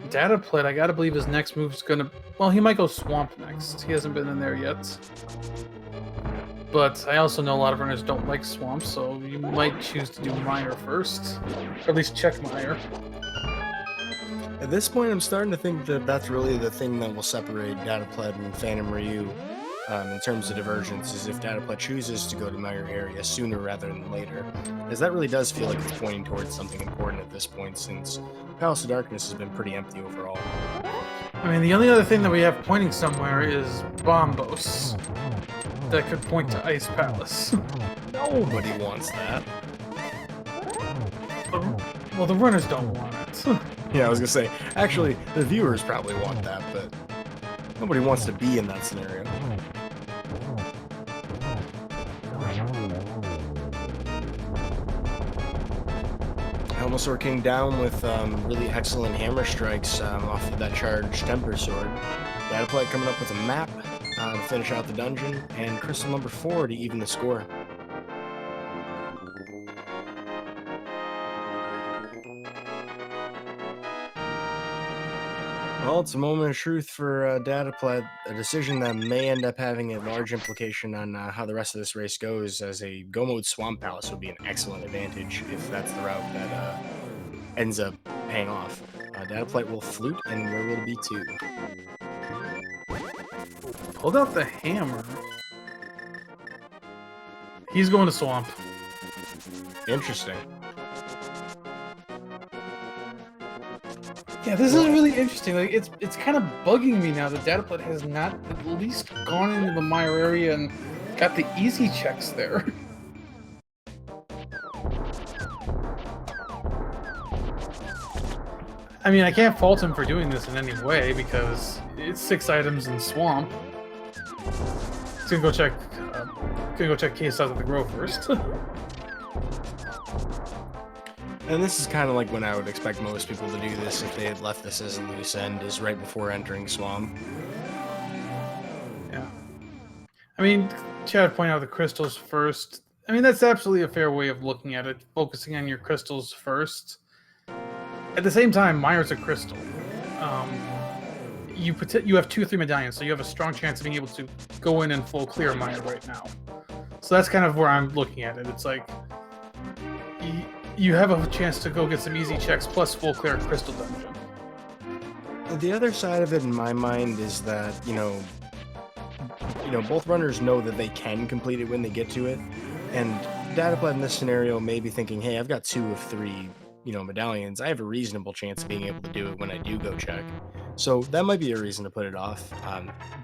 Dataplet, I gotta believe his next move's gonna... Well, he might go Swamp next. He hasn't been in there yet. But I also know a lot of runners don't like Swamp, so you might choose to do Mire first. Or at least check Mire. At this point, I'm starting to think that that's really the thing that will separate Dataplet and PhantomRyu in terms of divergence, is if Dataplet chooses to go to Mire area sooner rather than later. As that really does feel like it's pointing towards something important at this point, since Palace of Darkness has been pretty empty overall. I mean, the only other thing that we have pointing somewhere is Bombos. That could point to Ice Palace. Nobody wants that. Well, the runners don't want it. Yeah, I was gonna say, actually, the viewers probably want that, but nobody wants to be in that scenario. Helmosaur King down with really excellent hammer strikes off of that charged Temper Sword. Dataplet coming up with a map to finish out the dungeon, and Crystal number 4 to even the score. Well, it's a moment of truth for Dataplet, a decision that may end up having a large implication on how the rest of this race goes, as a Go Mode Swamp Palace would be an excellent advantage if that's the route that ends up paying off. Dataplet will flute, and where will be 2? Pulled out the hammer. He's going to Swamp. Interesting. Yeah, this is really interesting. Like, it's kind of bugging me now that Dataplet has not at least gone into the mire area and got the easy checks there. I mean, I can't fault him for doing this in any way because it's 6 items in Swamp. He's gonna go check case out of the Grove first. And this is kind of like when I would expect most people to do this if they had left this as a loose end, is right before entering Swamp. Yeah. I mean, Chad pointed out the crystals first. I mean, that's absolutely a fair way of looking at it, focusing on your crystals first. At the same time, Mire's a crystal. You have 2 or 3 medallions, so you have a strong chance of being able to go in and full clear Mire right now. So that's kind of where I'm looking at it. It's like you have a chance to go get some easy checks plus full clear crystal dungeon. The other side of it in my mind is that, you know, both runners know that they can complete it when they get to it, and Dataplet in this scenario may be thinking, hey, I've got 2 of 3, medallions. I have a reasonable chance of being able to do it when I do go check. So that might be a reason to put it off.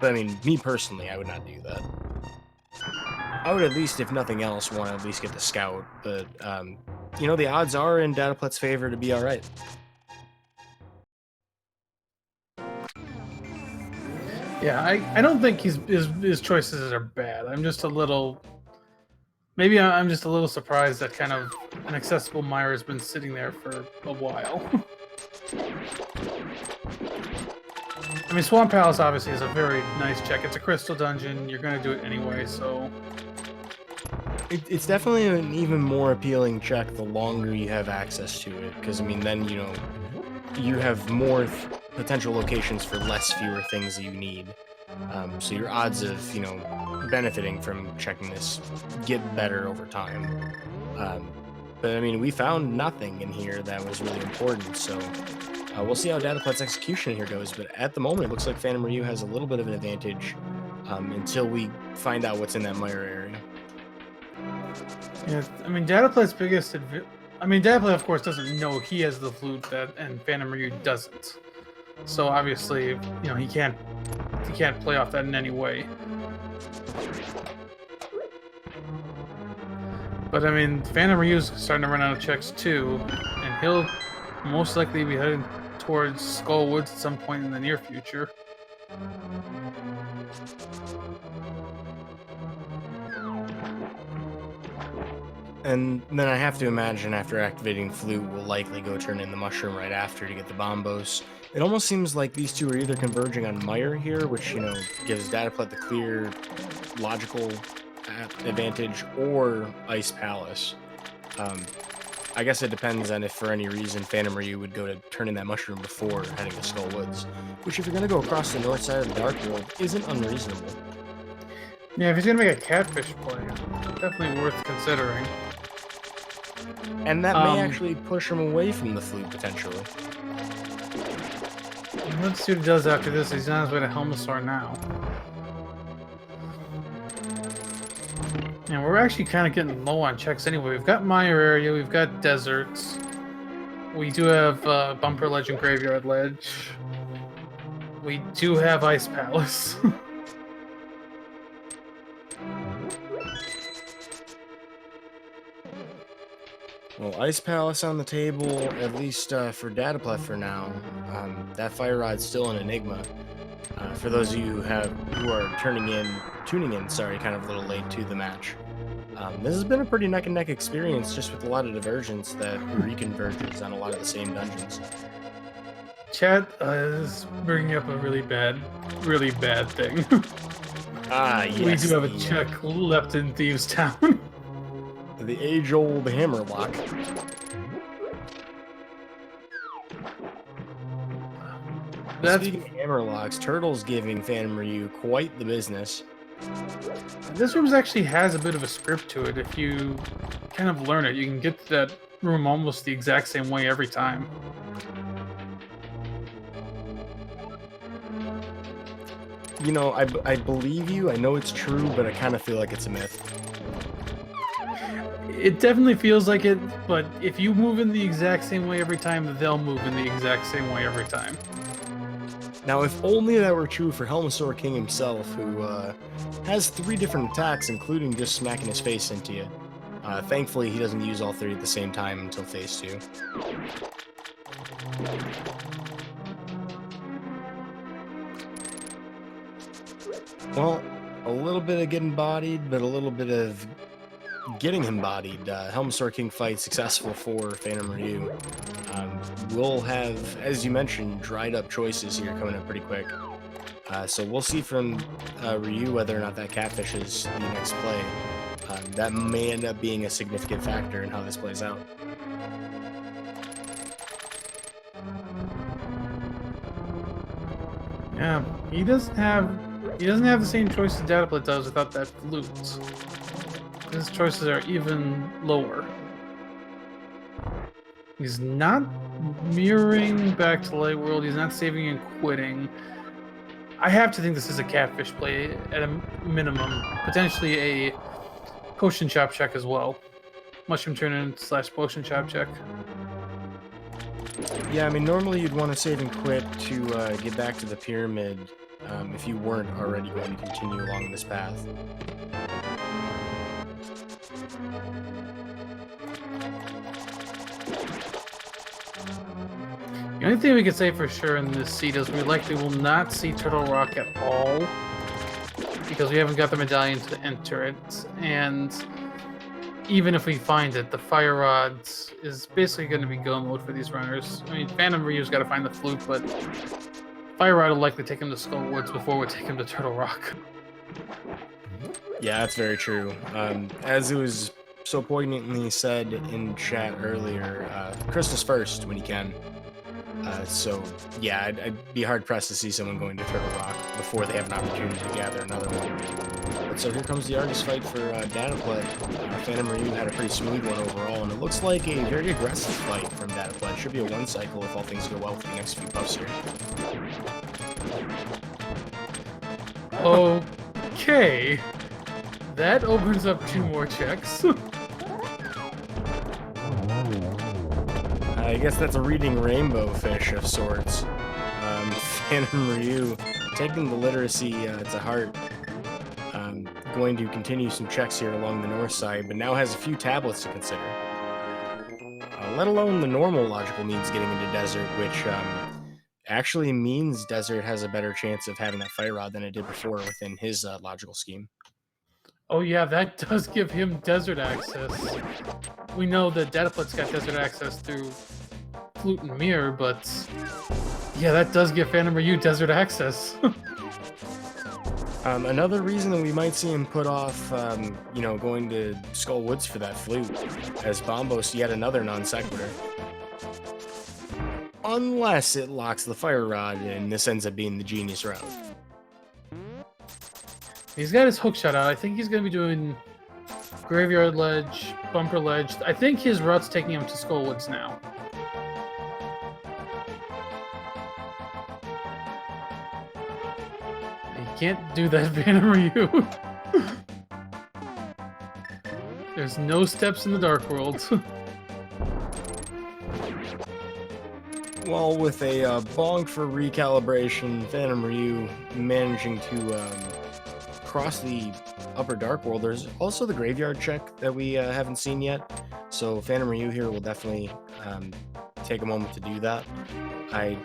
But I mean, me personally, I would not do that. I would at least, if nothing else, want to at least get the scout, but the odds are in Dataplet's favor to be all right. Yeah, I don't think his choices are bad. I'm just a little surprised that kind of an accessible mire has been sitting there for a while. I mean, Swamp Palace obviously is a very nice check. It's a crystal dungeon. You're going to do it anyway, so... It's definitely an even more appealing check the longer you have access to it, because, I mean, then, you have more potential locations for fewer things that you need. So your odds of, benefiting from checking this get better over time. But, I mean, we found nothing in here that was really important, so we'll see how Dataplet's execution here goes. But at the moment, it looks like PhantomRyu has a little bit of an advantage until we find out what's in that mire area. Yeah, I mean, Dataplet's biggest Dataplet, of course, doesn't know he has the flute and PhantomRyu doesn't. So obviously, he can't play off that in any way. But I mean, PhantomRyu's starting to run out of checks too, and he'll most likely be heading towards Skull Woods at some point in the near future. And then I have to imagine after activating Flute, we'll likely go turn in the Mushroom right after to get the Bombos. It almost seems like these two are either converging on Mire here, which, gives Dataplet the clear, logical advantage, or Ice Palace. I guess it depends on if for any reason PhantomRyu would go to turn in that Mushroom before heading to Skull Woods, which if you're going to go across the north side of the Dark World, isn't unreasonable. Yeah, if he's going to make a catfish play, definitely worth considering. And that may actually push him away from the Flute, potentially. Let's see what he does after this. He's on his way to Helmosaur now. And we're actually kind of getting low on checks anyway. We've got Mire area, we've got deserts. We do have Bumper Legend Graveyard Ledge. We do have Ice Palace. Well, Ice Palace on the table, at least for Dataplet for now. That Fire Rod's still an enigma. For those of you who are tuning in, kind of a little late to the match. This has been a pretty neck and neck experience, just with a lot of divergence that reconverges on a lot of the same dungeons. Chat is bringing up a really bad thing. Ah, We yes, do have a check left in Thieves Town. the age-old hammerlock. Speaking of hammerlocks, Turtle's giving PhantomRyu quite the business. This room actually has a bit of a script to it. If you kind of learn it, you can get to that room almost the exact same way every time. You know, I believe you. I know it's true, but I kind of feel like it's a myth. It definitely feels like it, but if you move in the exact same way every time, they'll move in the exact same way every time. Now, if only that were true for Helmasaur King himself, who has 3 different attacks, including just smacking his face into you. Thankfully, he doesn't use all 3 at the same time until phase 2. Well, a little bit of getting bodied, but a little bit of getting him bodied. Helmasaur King fight successful for PhantomRyu. We'll have, as you mentioned, dried up choices here coming up pretty quick. So we'll see from Ryu whether or not that catfish is the next play. That may end up being a significant factor in how this plays out. Yeah, he doesn't have the same choices dataplet does without that flute. His choices are even lower. He's not mirroring back to Light World. He's not saving and quitting. I have to think this is a catfish play at a minimum. Potentially a potion chop check as well. Mushroom turn-in / potion chop check. Yeah, I mean, normally you'd want to save and quit to get back to the pyramid if you weren't already going to continue along this path. The only thing we can say for sure in this seed is we likely will not see Turtle Rock at all, because we haven't got the medallion to enter it, and even if we find it, the Fire Rods is basically going to be go mode for these runners. I mean, PhantomRyu's got to find the flute, but Fire Rod will likely take him to Skull Woods before we take him to Turtle Rock. Yeah, that's very true. As it was so poignantly said in chat earlier, Christmas first when you can. So, yeah, I'd be hard-pressed to see someone going to Turtle Rock before they have an opportunity to gather another one. But so here comes the artist fight for dataplet. PhantomRyu had a pretty smooth one overall, and it looks like a very aggressive fight from dataplet. Should be a 1 cycle if all things go well for the next few puffs here. Okay. That opens up 2 more checks. I guess that's a reading rainbow fish of sorts. PhantomRyu taking the literacy to heart. Going to continue some checks here along the north side, but now has a few tablets to consider. Let alone the normal logical means getting into desert, which actually means desert has a better chance of having that fire rod than it did before within his logical scheme. Oh yeah, that does give him desert access. We know that dataplet's got desert access through flute and mirror, but yeah, that does give PhantomRyu desert access. Another reason that we might see him put off, going to Skull Woods for that flute, as Bombos yet another non sequitur. Unless it locks the fire rod, and this ends up being the genius route. He's got his hook shot out. I think he's going to be doing Graveyard Ledge, Bumper Ledge. I think his route's taking him to Skull Woods now. He can't do that, PhantomRyu. There's no steps in the Dark World. Well, with a bonk for recalibration, PhantomRyu managing to cross the upper Dark World. There's also the graveyard check that we haven't seen yet, so PhantomRyu here will definitely take a moment to do that. I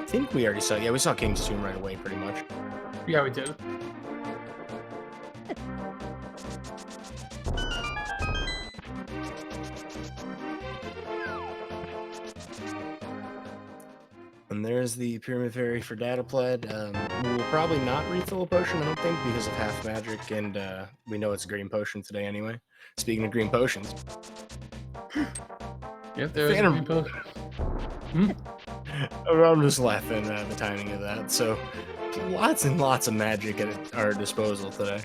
think we already saw, yeah, we saw King's Tomb right away, pretty much. Yeah, we did. there's the Pyramid Fairy for dataplet. We'll probably not refill a potion, I don't think, because of half magic, and we know it's a green potion today anyway. Speaking of green potions. Yep, there's a green potion. I'm just laughing at the timing of that. So, lots and lots of magic at our disposal today.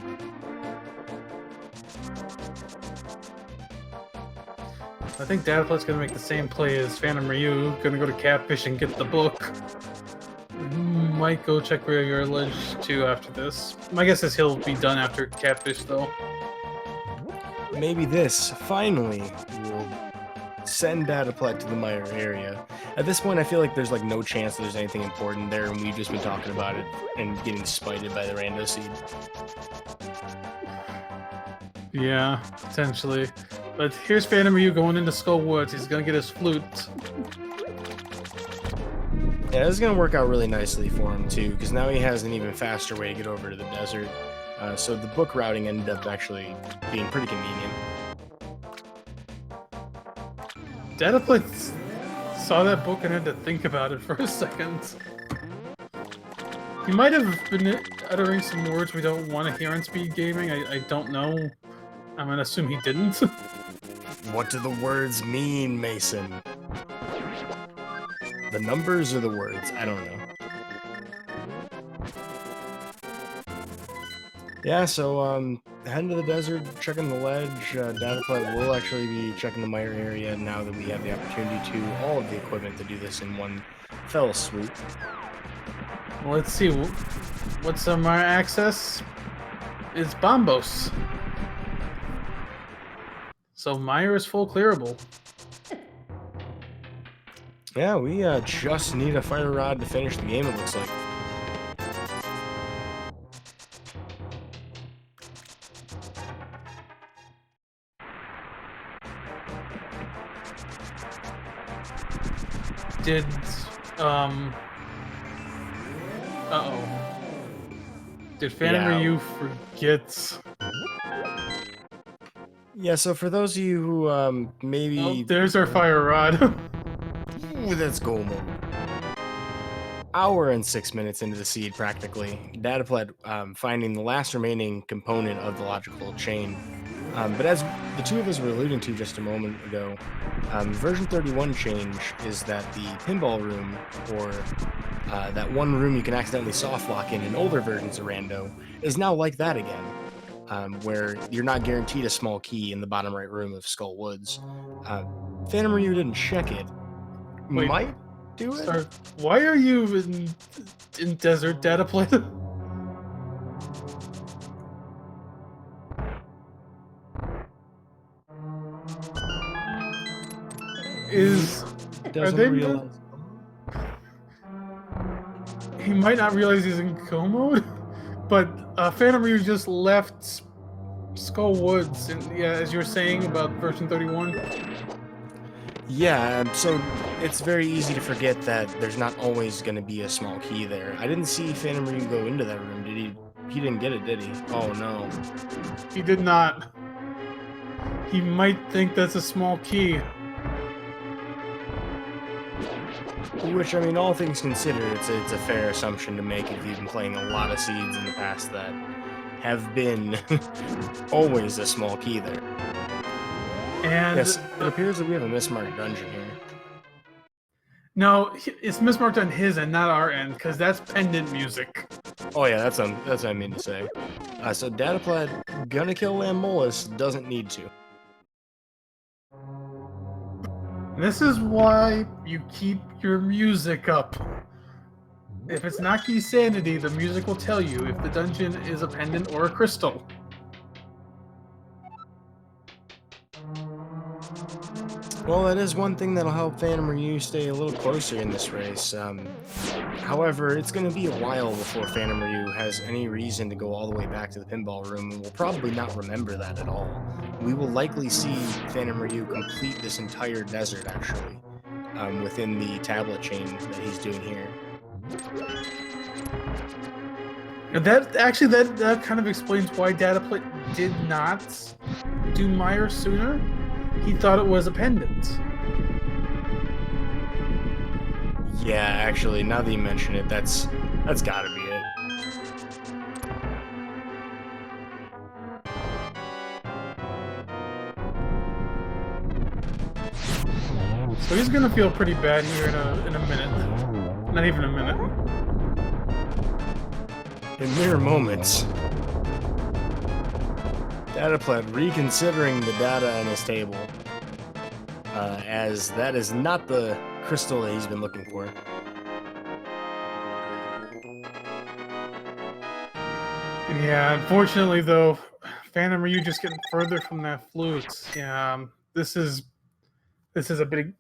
I think dataplet's gonna make the same play as PhantomRyu. Gonna go to Catfish and get the book. Might go check Regular Ledge too after this. My guess is he'll be done after Catfish though. Maybe this, finally, will send dataplet to the mire area. At this point, I feel like there's like no chance there's anything important there, and we've just been talking about it and getting spited by the rando seed. Yeah, potentially. But here's PhantomRyu going into Skull Woods. He's gonna get his flute. Yeah, this is gonna work out really nicely for him too, because now he has an even faster way to get over to the desert. So the book routing ended up actually being pretty convenient. Dataplet saw that book and had to think about it for a second. He might have been uttering some words we don't want to hear on speed gaming. I don't know. I'm gonna assume he didn't. What do the words mean, Mason? The numbers or the words? I don't know. Yeah, so heading to the desert, checking the ledge. Dataplet will actually be checking the mire area now that we have the opportunity to all of the equipment to do this in one fell swoop. Well, let's see. What's our access? It's Bombos. So mire is full clearable. Yeah, we just need a fire rod to finish the game, it looks like. Did Did PhantomRyu forget? Yeah, so for those of you who maybe... Oh, there's our fire rod. Ooh, that's go mode. Hour and 6 minutes into the seed, practically. Dataplet finding the last remaining component of the logical chain. But as the two of us were alluding to just a moment ago, version 31 change is that the pinball room, or that one room you can accidentally soft lock in older versions of Rando, is now like that again. Where you're not guaranteed a small key in the bottom right room of Skull Woods. PhantomRyu didn't check it. Wait, might do it? Sorry, why are you in desert dataplet? Doesn't realize. He might not realize he's in go mode, but PhantomRyu just left Skull Woods, and yeah, as you were saying about version 31. Yeah, so it's very easy to forget that there's not always going to be a small key there. I didn't see PhantomRyu go into that room, did he? He didn't get it, did he? Oh no. He did not. He might think that's a small key. Which, I mean, all things considered, it's a fair assumption to make if you've been playing a lot of seeds in the past that have been always a small key there. And yes, it appears that we have a mismarked dungeon here. No, it's mismarked on his end, not our end, because that's pendant music. Oh yeah, that's what I mean to say. So Dataplet gonna kill Lamolus, doesn't need to. This is why you keep your music up. If it's not key sanity, the music will tell you if the dungeon is a pendant or a crystal. Well, that is one thing that'll help PhantomRyu stay a little closer in this race. However, it's going to be a while before PhantomRyu has any reason to go all the way back to the pinball room, and we'll probably not remember that at all. We will likely see PhantomRyu complete this entire desert, actually, within the tablet chain that he's doing here. That kind of explains why Dataplet did not do mire sooner. He thought it was a pendant. Yeah, actually, now that you mention it, that's gotta be it. So he's gonna feel pretty bad here in a minute. Not even a minute. In mere moments, dataplet reconsidering the data in his table, as that is not the crystal that he's been looking for. Yeah, unfortunately though, PhantomRyu just getting further from that flute. Yeah, this is a big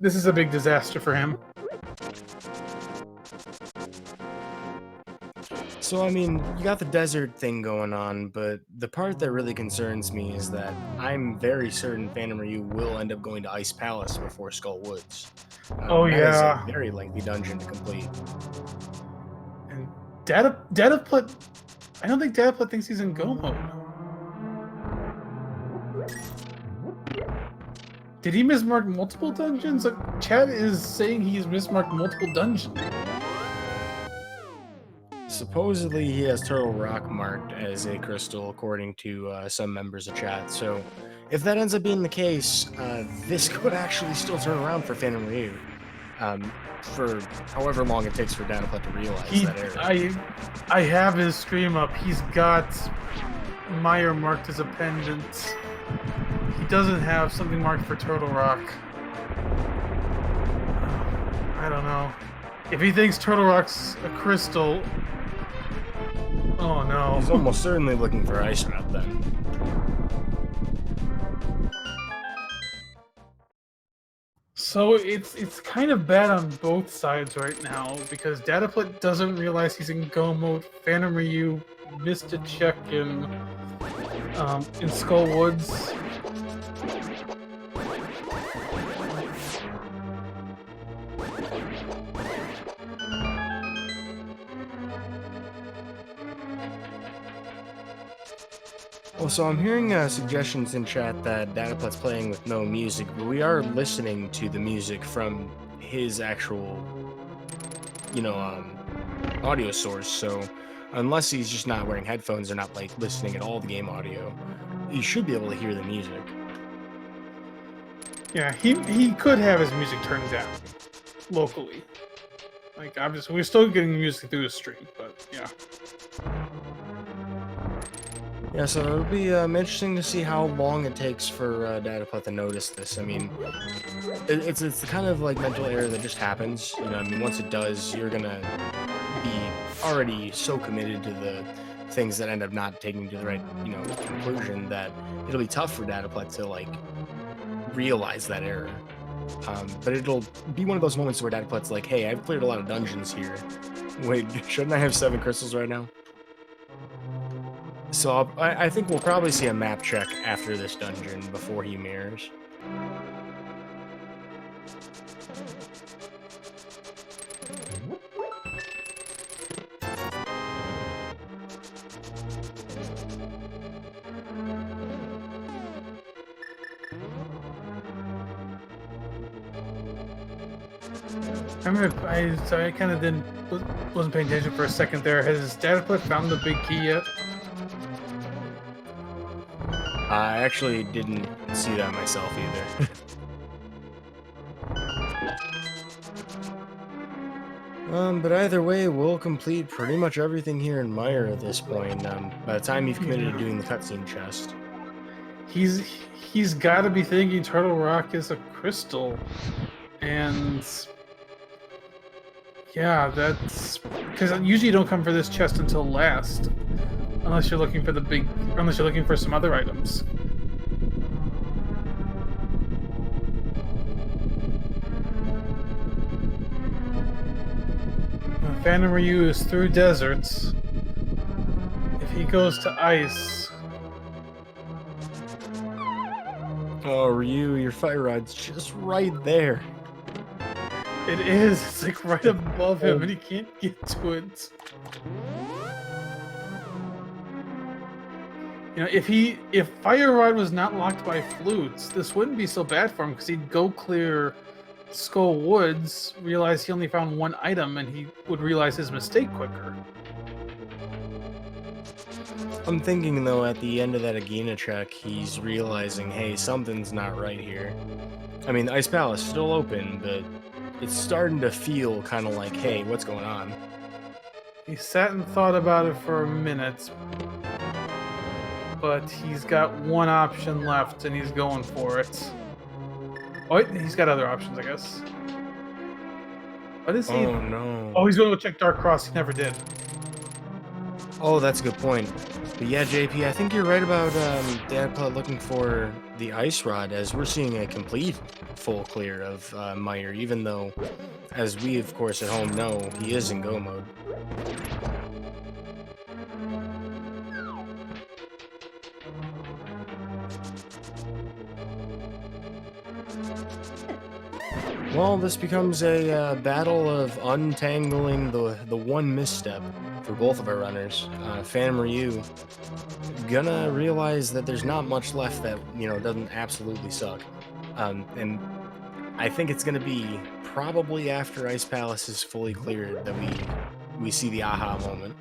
disaster for him. So, I mean, you got the desert thing going on, but the part that really concerns me is that I'm very certain PhantomRyu will end up going to Ice Palace before Skull Woods. Oh That is a yeah, very lengthy dungeon to complete. and dataplet. I don't think dataplet thinks he's in go mode. Did he mismark multiple dungeons? Like, chat is saying he's mismarked multiple dungeons. Supposedly, he has Turtle Rock marked as a crystal, according to some members of chat. So, if that ends up being the case, this could actually still turn around for PhantomRyu. For however long it takes for dataplet to realize that error. I have his stream up. He's got Mire marked as a pendant. He doesn't have something marked for Turtle Rock. I don't know. If he thinks Turtle Rock's a crystal, oh no. He's almost certainly looking for Ice Route then. So it's kind of bad on both sides right now because dataplet doesn't realize he's in go mode. PhantomRyu missed a check in Skull Woods. Well, so I'm hearing suggestions in chat that dataplet's playing with no music, but we are listening to the music from his actual, audio source. So unless he's just not wearing headphones or not like listening at all to game audio, you should be able to hear the music. Yeah, he could have his music turned down locally. Like obviously, we're still getting music through the stream, but yeah. Yeah, so it'll be interesting to see how long it takes for dataplet to notice this. I mean, it's the kind of like mental error that just happens. I mean, once it does, you're gonna be already so committed to the things that end up not taking you to the right, conclusion that it'll be tough for dataplet to like realize that error. But it'll be one of those moments where dataplet's like, "Hey, I've cleared a lot of dungeons here. Wait, shouldn't I have 7 crystals right now?" So I think we'll probably see a map check after this dungeon before he mirrors. I kind of wasn't paying attention for a second there. Has dataplet found the big key yet? I actually didn't see that myself either. But either way, we'll complete pretty much everything here in Mire at this point. By the time you've committed to doing the cutscene chest. He's got to be thinking Turtle Rock is a crystal, and yeah, that's because usually you don't come for this chest until last, unless you're looking for some other items. PhantomRyu is through deserts. If he goes to ice, oh, Ryu, your fire rod's just right there. it is. It's like right above him, and he can't get to it. If Fire Rod was not locked by flutes, this wouldn't be so bad for him because he'd go clear Skull Woods, realized he only found one item and he would realize his mistake quicker. I'm thinking, though, at the end of that Agena check, he's realizing, hey, something's not right here. I mean, the Ice Palace is still open, but it's starting to feel kind of like, hey, what's going on? He sat and thought about it for a minute, but he's got one option left and he's going for it. Oh, wait, he's got other options, I guess. What is he? Oh, no. Oh, he's going to go check Dark Cross. He never did. Oh, that's a good point. But yeah, JP, I think you're right about Dataplet looking for the Ice Rod, as we're seeing a complete full clear of Mire, even though, as we, of course, at home know, he is in go mode. Well, this becomes a battle of untangling the one misstep for both of our runners. PhantomRyu gonna realize that there's not much left that, you know, doesn't absolutely suck. And I think it's gonna be probably after Ice Palace is fully cleared that we see the aha moment.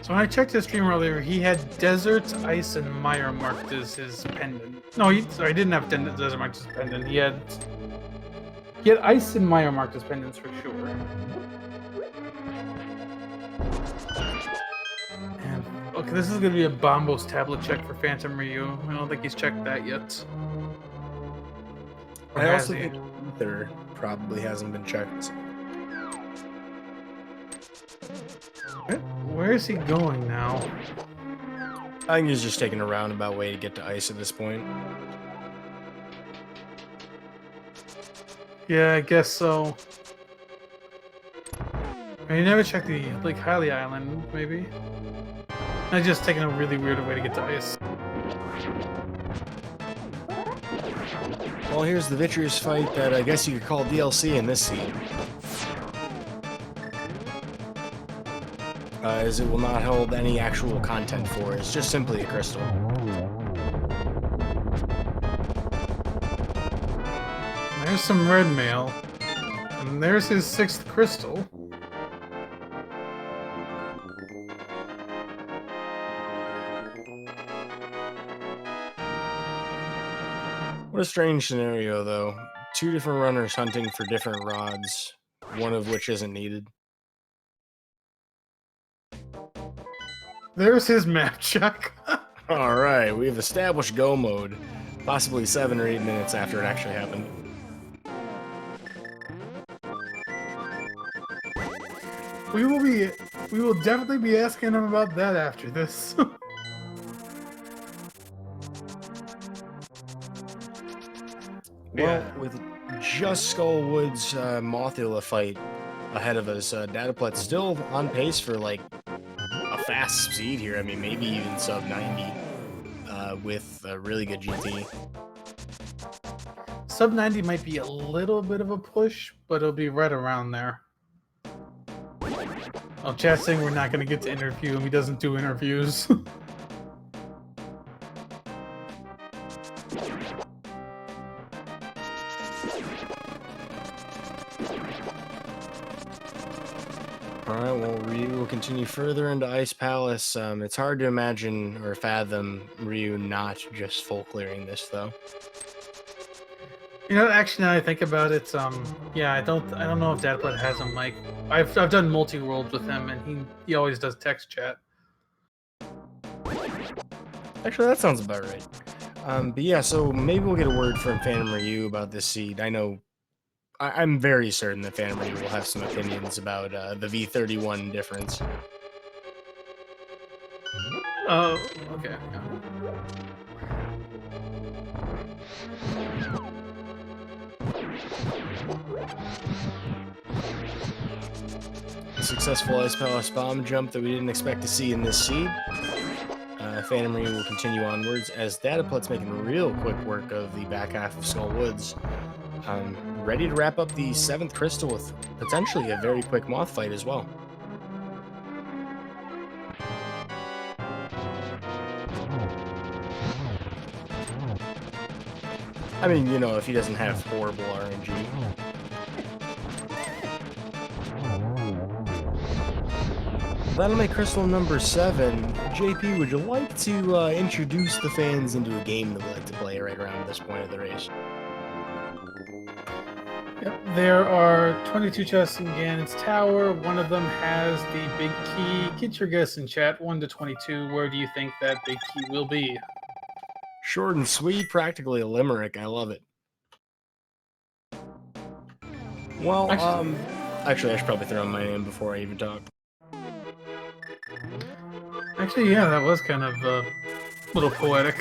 So when I checked his stream earlier, he had Desert, Ice, and Mire marked as his pendant. No, he didn't have Desert marked as pendant. He had Ice and Mire marked as pendants for sure. And, okay, this is gonna be a Bombos tablet check for PhantomRyu. I don't think he's checked that yet. Or I has also he? think Ether probably hasn't been checked. Where is he going now? I think he's just taking a roundabout way to get to Ice at this point. Yeah, I guess so. I never checked the Lake Hylia Island, maybe. I just taking a really weird way to get to Ice. Well, here's the Vitreous fight that I guess you could call DLC in this scene. As it will not hold any actual content for it. It's just simply a crystal. There's some red mail. And there's his 6th crystal. What a strange scenario, though. Two different runners hunting for different rods, one of which isn't needed. There's his map check. Alright, we've established go mode, possibly 7 or 8 minutes after it actually happened. We will definitely be asking him about that after this. Well, with just Skullwood's Mothula fight ahead of us, Dataplet's still on pace for like a fast speed here. I mean, maybe even sub 90 with a really good GT. Sub 90 might be a little bit of a push, but it'll be right around there. Oh, chat's saying we're not going to get to interview him. He doesn't do interviews. Alright, well, Ryu will continue further into Ice Palace. It's hard to imagine or fathom Ryu not just full clearing this, though. You know, actually, now I think about it, yeah, I don't know if Dataplet has him. Like, I've done multi-worlds with him, and he always does text chat. Actually, that sounds about right. But yeah, so maybe we'll get a word from PhantomRyu about this seed. I know, I'm very certain that PhantomRyu will have some opinions about the V31 difference. Oh, okay. Yeah. Successful Ice Palace bomb jump that we didn't expect to see in this seed. PhantomRyu will continue onwards as Dataplet's making real quick work of the back half of Skull Woods. Ready to wrap up the 7th crystal with potentially a very quick moth fight as well. I mean, you know, if he doesn't have horrible RNG. That'll make crystal number 7. JP, would you like to introduce the fans into a game that we like to play right around this point of the race? Yep, there are 22 chests in Ganon's tower. One of them has the big key. Get your guess in chat, 1 to 22. Where do you think that big key will be? Short and sweet, practically a limerick. I love it. Well, actually, I should probably throw in my name before I even talk. Actually, yeah, that was kind of a little poetic.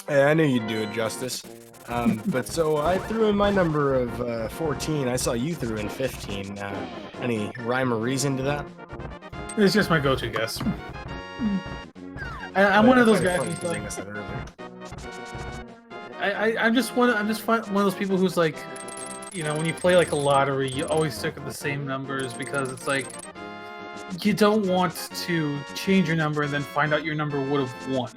Hey, I knew you'd do it justice. But so I threw in my number of 14. I saw you threw in 15. Any rhyme or reason to that? It's just my go-to guess. I'm one of those guys who's like, I'm just one of those people who's like, you know, when you play like a lottery, you always stick with the same numbers because it's like you don't want to change your number and then find out your number would have won.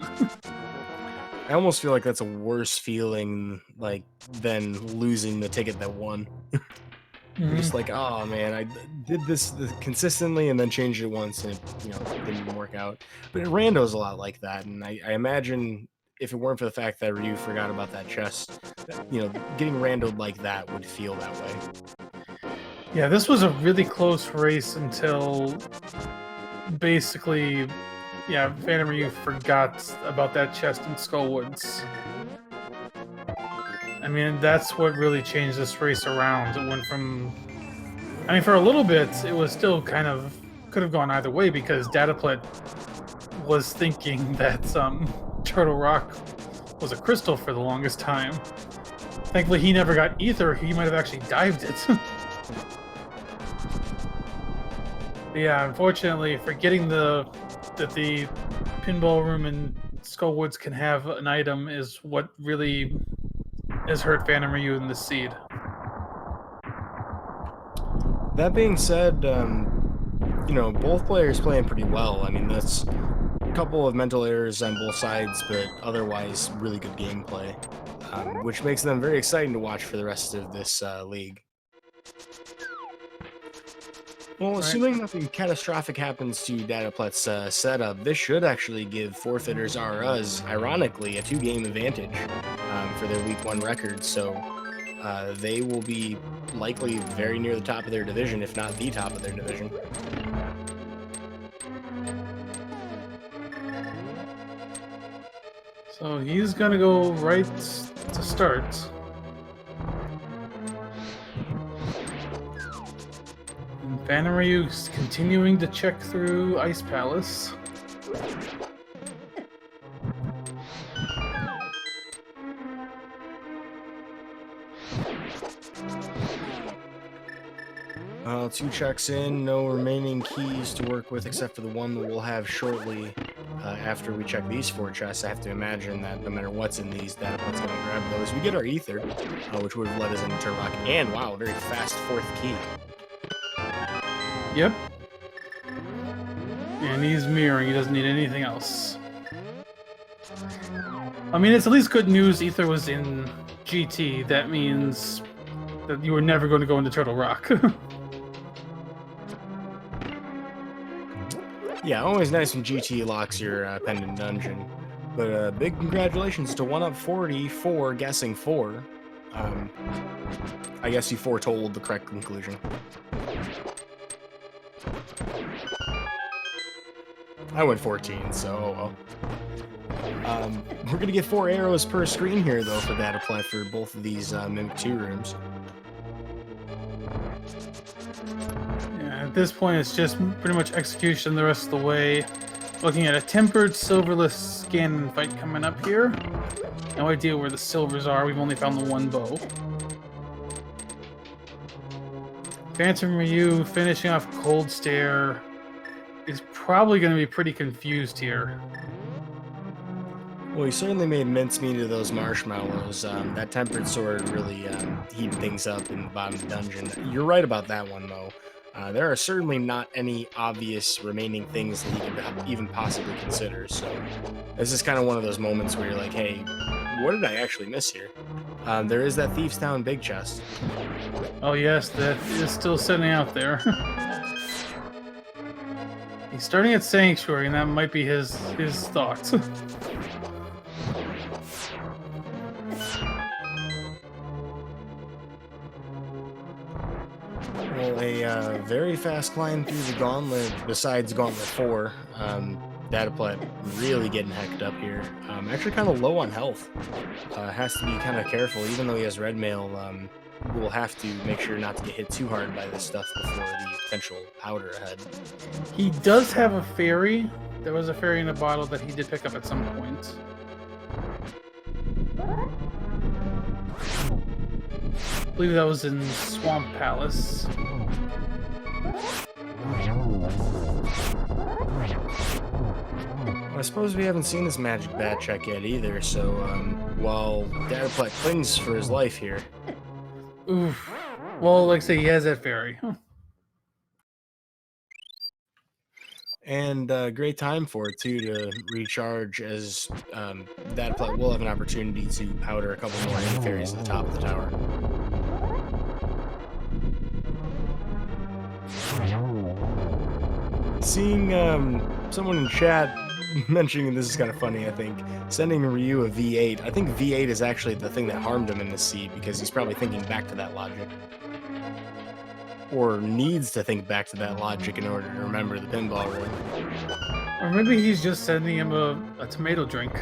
I almost feel like that's a worse feeling, like, than losing the ticket that won. You're just like, oh man, I did this consistently and then changed it once and it, you know, didn't work out. But Rando's a lot like that, and I imagine if it weren't for the fact that Ryu forgot about that chest, you know, getting randoed like that would feel that way. Yeah, this was a really close race until basically, yeah, PhantomRyu forgot about that chest in Skullwoods. I mean, that's what really changed this race around. It went from... I mean, for a little bit, it was still kind of... could have gone either way because dataplet was thinking that Turtle Rock was a crystal for the longest time. Thankfully, he never got ether. He might have actually dived it. Yeah, unfortunately, forgetting that the pinball room in Skullwoods can have an item is what really has hurt PhantomRyu in the seed. That being said, you know, both players playing pretty well. I mean, that's a couple of mental errors on both sides, but otherwise really good gameplay, which makes them very exciting to watch for the rest of this league. Well, assuming nothing catastrophic happens to dataplet's setup, this should actually give forfeiters us, ironically, a 2-game advantage for their Week 1 record, so they will be likely very near the top of their division, if not the top of their division. So he's gonna go right to start. PhantomRyu continuing to check through Ice Palace. Two checks in, no remaining keys to work with except for the one that we'll have shortly after we check these 4 chests. I have to imagine that no matter what's in these, dataplet's going to grab those. We get our ether, which would have led us into Turtle Rock, and wow, very fast 4th key. Yep. And he's mirroring, he doesn't need anything else. I mean, it's at least good news ether was in GT. That means that you were never going to go into Turtle Rock. Yeah, always nice when GT locks your pendant dungeon. But big congratulations to 1UP40 for guessing 4. I guess you foretold the correct conclusion. I went 14, so oh well. We're gonna get 4 arrows per screen here, though, for dataplet for both of these Mimic 2 rooms. Yeah, at this point, it's just pretty much execution the rest of the way. Looking at a tempered silverless Ganon fight coming up here. No idea where the silvers are. We've only found the 1 bow. PhantomRyu finishing off Cold Stare is probably going to be pretty confused here. Well, he certainly made mincemeat of those marshmallows. That tempered sword really heated things up in the bottom of the dungeon. You're right about that one, though. There are certainly not any obvious remaining things that he could even possibly consider. So this is kind of one of those moments where you're like, hey, what did I actually miss here? There is that Thieves Town big chest. Oh yes, that is still sitting out there. He's starting at Sanctuary, and that might be his thoughts. Well, a very fast climb through the gauntlet, besides Gauntlet 4. Dataplet really getting hecked up here. Actually kind of low on health. Has to be kind of careful, even though he has red mail. We'll have to make sure not to get hit too hard by this stuff before the potential powder ahead. He does have a fairy. There was a fairy in a bottle that he did pick up at some point. I believe that was in Swamp Palace. I suppose we haven't seen this magic bat check yet either, so while Dataplet clings for his life here. Oof. Well, like I say, he has that fairy. And great time for it, too, to recharge, as Dataplet will have an opportunity to powder a couple more fairies at the top of the tower. Seeing someone in chat mentioning, this is kind of funny, I think, sending Ryu a V8. I think V8 is actually the thing that harmed him in this seed, because he's probably thinking back to that logic. Or needs to think back to that logic in order to remember the pinball room. Or maybe he's just sending him a tomato drink.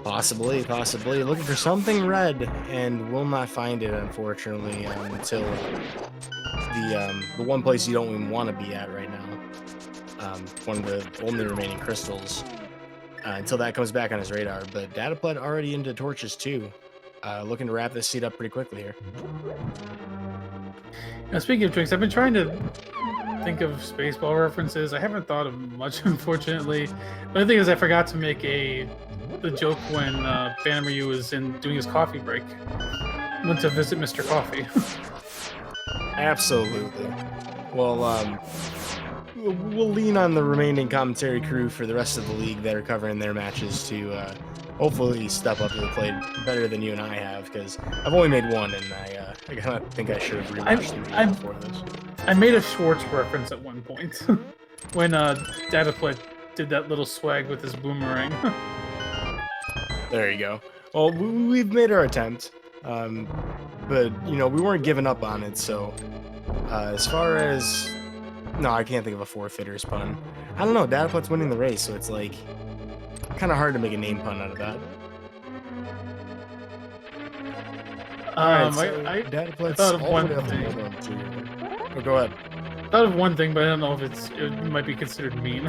Possibly. Looking for something red, and will not find it, unfortunately, until the one place you don't even want to be at right now. One of the only remaining crystals. Until that comes back on his radar. But Dataplet already into torches too. Looking to wrap this seed up pretty quickly here. Now, speaking of drinks, I've been trying to think of Spaceball references. I haven't thought of much, unfortunately. But the thing is, I forgot to make the joke when PhantomRyu was doing his coffee break. Went to visit Mr. Coffee. Absolutely. Well, we'll lean on the remaining commentary crew for the rest of the league that are covering their matches to hopefully step up to the plate better than you and I have, because I've only made one, and I kind of think I should have rewatched them before this. I made a Schwartz reference at one point when Dataplet did that little swag with his boomerang. There you go. Well, we've made our attempt, but we weren't giving up on it. So as far as I can't think of a forfeiters pun. I don't know. Dataplet's winning the race, so it's like kind of hard to make a name pun out of that. Alright, so I Dataplet's thought of all one the way up thing. Oh, go ahead. I thought of one thing, but I don't know if it might be considered mean.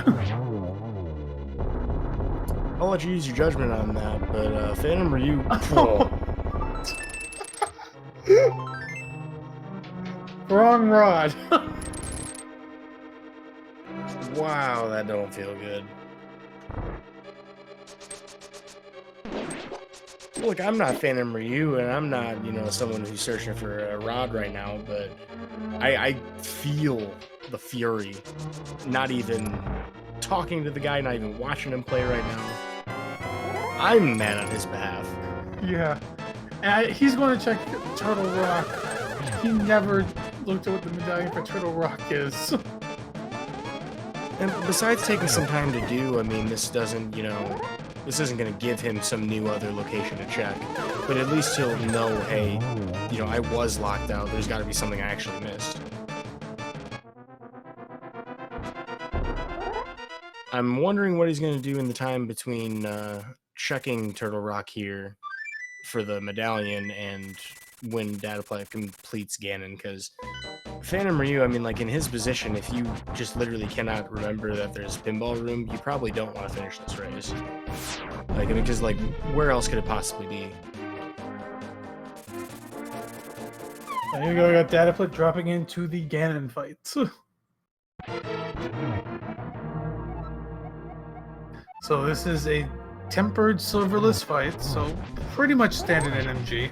I'll let you use your judgment on that, but PhantomRyu. Wrong rod. Wow, that don't feel good. Look, I'm not PhantomRyu, and I'm not, someone who's searching for a rod right now, but I feel the fury. Not even talking to the guy, not even watching him play right now. I'm mad on his behalf. Yeah. And he's going to check Turtle Rock. He never looked at what the medallion for Turtle Rock is. And besides taking some time to do, I mean, this doesn't, this isn't going to give him some new other location to check. But at least he'll know, hey, I was locked out. There's got to be something I actually missed. I'm wondering what he's going to do in the time between checking Turtle Rock here for the medallion and when Dataplet completes Ganon, because PhantomRyu, I mean, like, in his position, if you just literally cannot remember that there's pinball room, you probably don't want to finish this race. Like, I mean, because, like, where else could it possibly be? There you go, we got Dataplet dropping into the Ganon fight. So this is a tempered silverless fight, so pretty much standard NMG.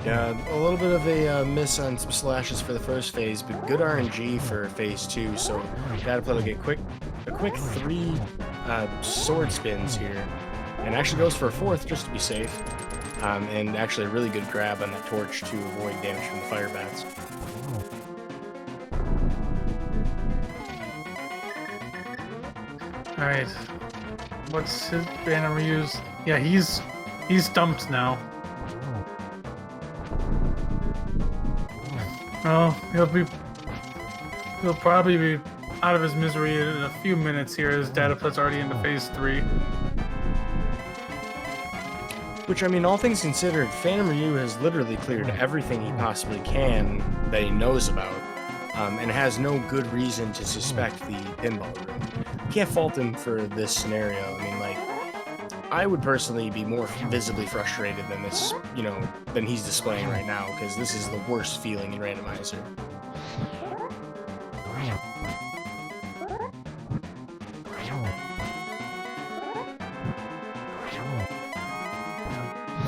Yeah, a little bit of a miss on some slashes for the first phase, but good RNG for phase 2. So dataplet will get a quick 3 sword spins here, and actually goes for a 4th just to be safe. And actually a really good grab on that torch to avoid damage from the fire bats. All right, what's his PhantomRyu's? Yeah, he's stumped now. Oh, he'll probably be out of his misery in a few minutes here as dataplet's already into phase 3. Which, I mean, all things considered, PhantomRyu has literally cleared everything he possibly can that he knows about, and has no good reason to suspect the pinball room. You can't fault him for this scenario. I mean, like, I would personally be more visibly frustrated than this, than he's displaying right now, because this is the worst feeling in Randomizer.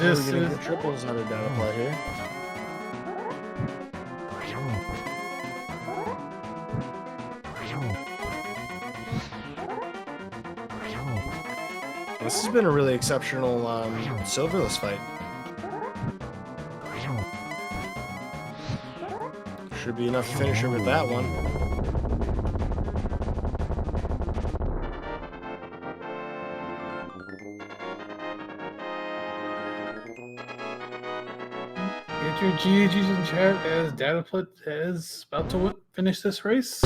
This We're gonna is get triples out of dataplet here. This has been a really exceptional silverless fight. Should be enough to finish her with that one. Get your GGs in chat as dataplet is about to finish this race.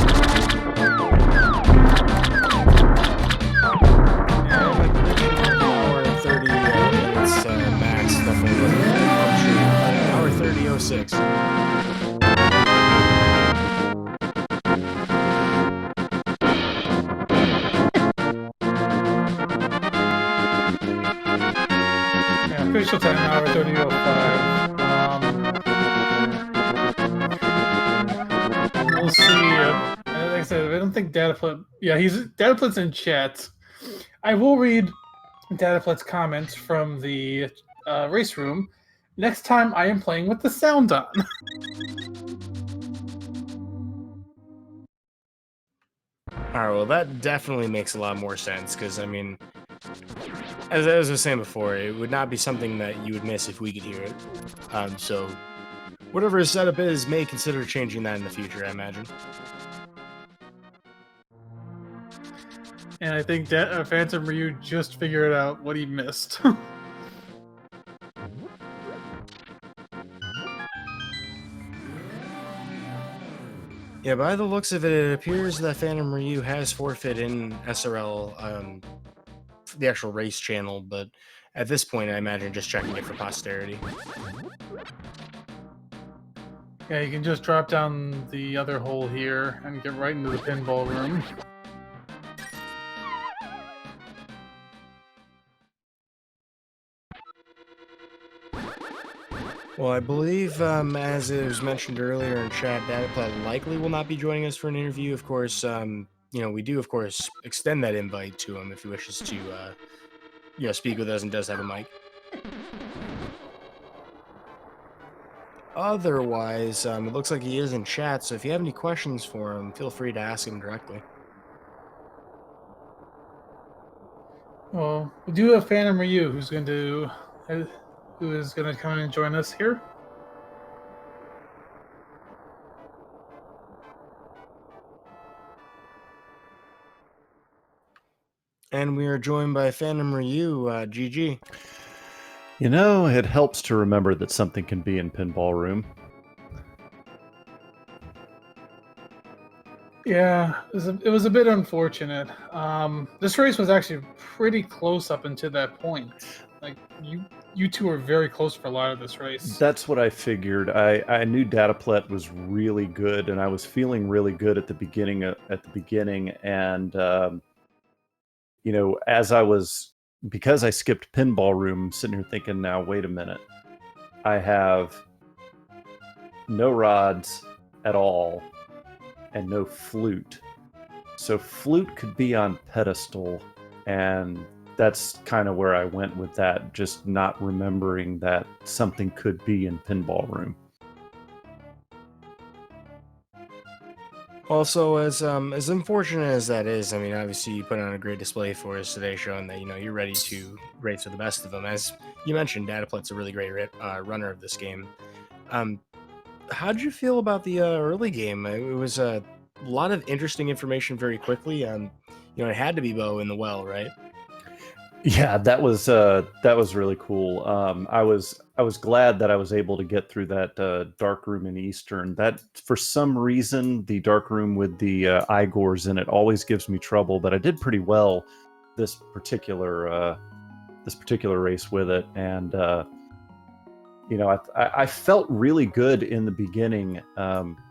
Hour 30 minutes max, definitely. Hour 30:06. Yeah, official time hour 30:05. We'll see. Like I said, I don't think dataplet. Yeah, dataplet's in chat. I will read dataplet's comments from the race room next time I am playing with the sound on. Alright, well, that definitely makes a lot more sense, because, I mean, as I was saying before, it would not be something that you would miss if we could hear it. So, whatever his setup is, may consider changing that in the future, I imagine. And I think PhantomRyu just figured out what he missed. Yeah, by the looks of it, it appears that PhantomRyu has forfeit in SRL, the actual race channel, but at this point, I imagine just checking it for posterity. Yeah, you can just drop down the other hole here and get right into the pinball room. Well, I believe, as it was mentioned earlier in chat, dataplet likely will not be joining us for an interview. Of course, we do, of course, extend that invite to him if he wishes to, speak with us and does have a mic. Otherwise, it looks like he is in chat, so if you have any questions for him, feel free to ask him directly. Well, we do have PhantomRyu who is going to come and join us here. And we are joined by PhantomRyu, GG. You know, it helps to remember that something can be in Pinball Room. Yeah, it was a bit unfortunate. This race was actually pretty close up until that point. Like you two were very close for a lot of this race. That's what I figured. I knew dataplet was really good, and I was feeling really good at the beginning. And because I skipped Pinball Room, sitting here thinking, now wait a minute, I have no rods at all. and no flute. So flute could be on pedestal, and that's kind of where I went with that, just not remembering that something could be in pinball room. Also, as unfortunate as that is, I mean, obviously you put on a great display for us today, showing that you're ready to race with the best of them. As you mentioned, dataplet's a really great runner of this game. How'd you feel about the early game? It was a lot of interesting information very quickly. It had to be Bo in the well, right? Yeah, that was really cool. I was glad that I was able to get through that dark room in Eastern. That, for some reason, the dark room with the Igors in it always gives me trouble, but I did pretty well this particular race with it, and I felt really good in the beginning,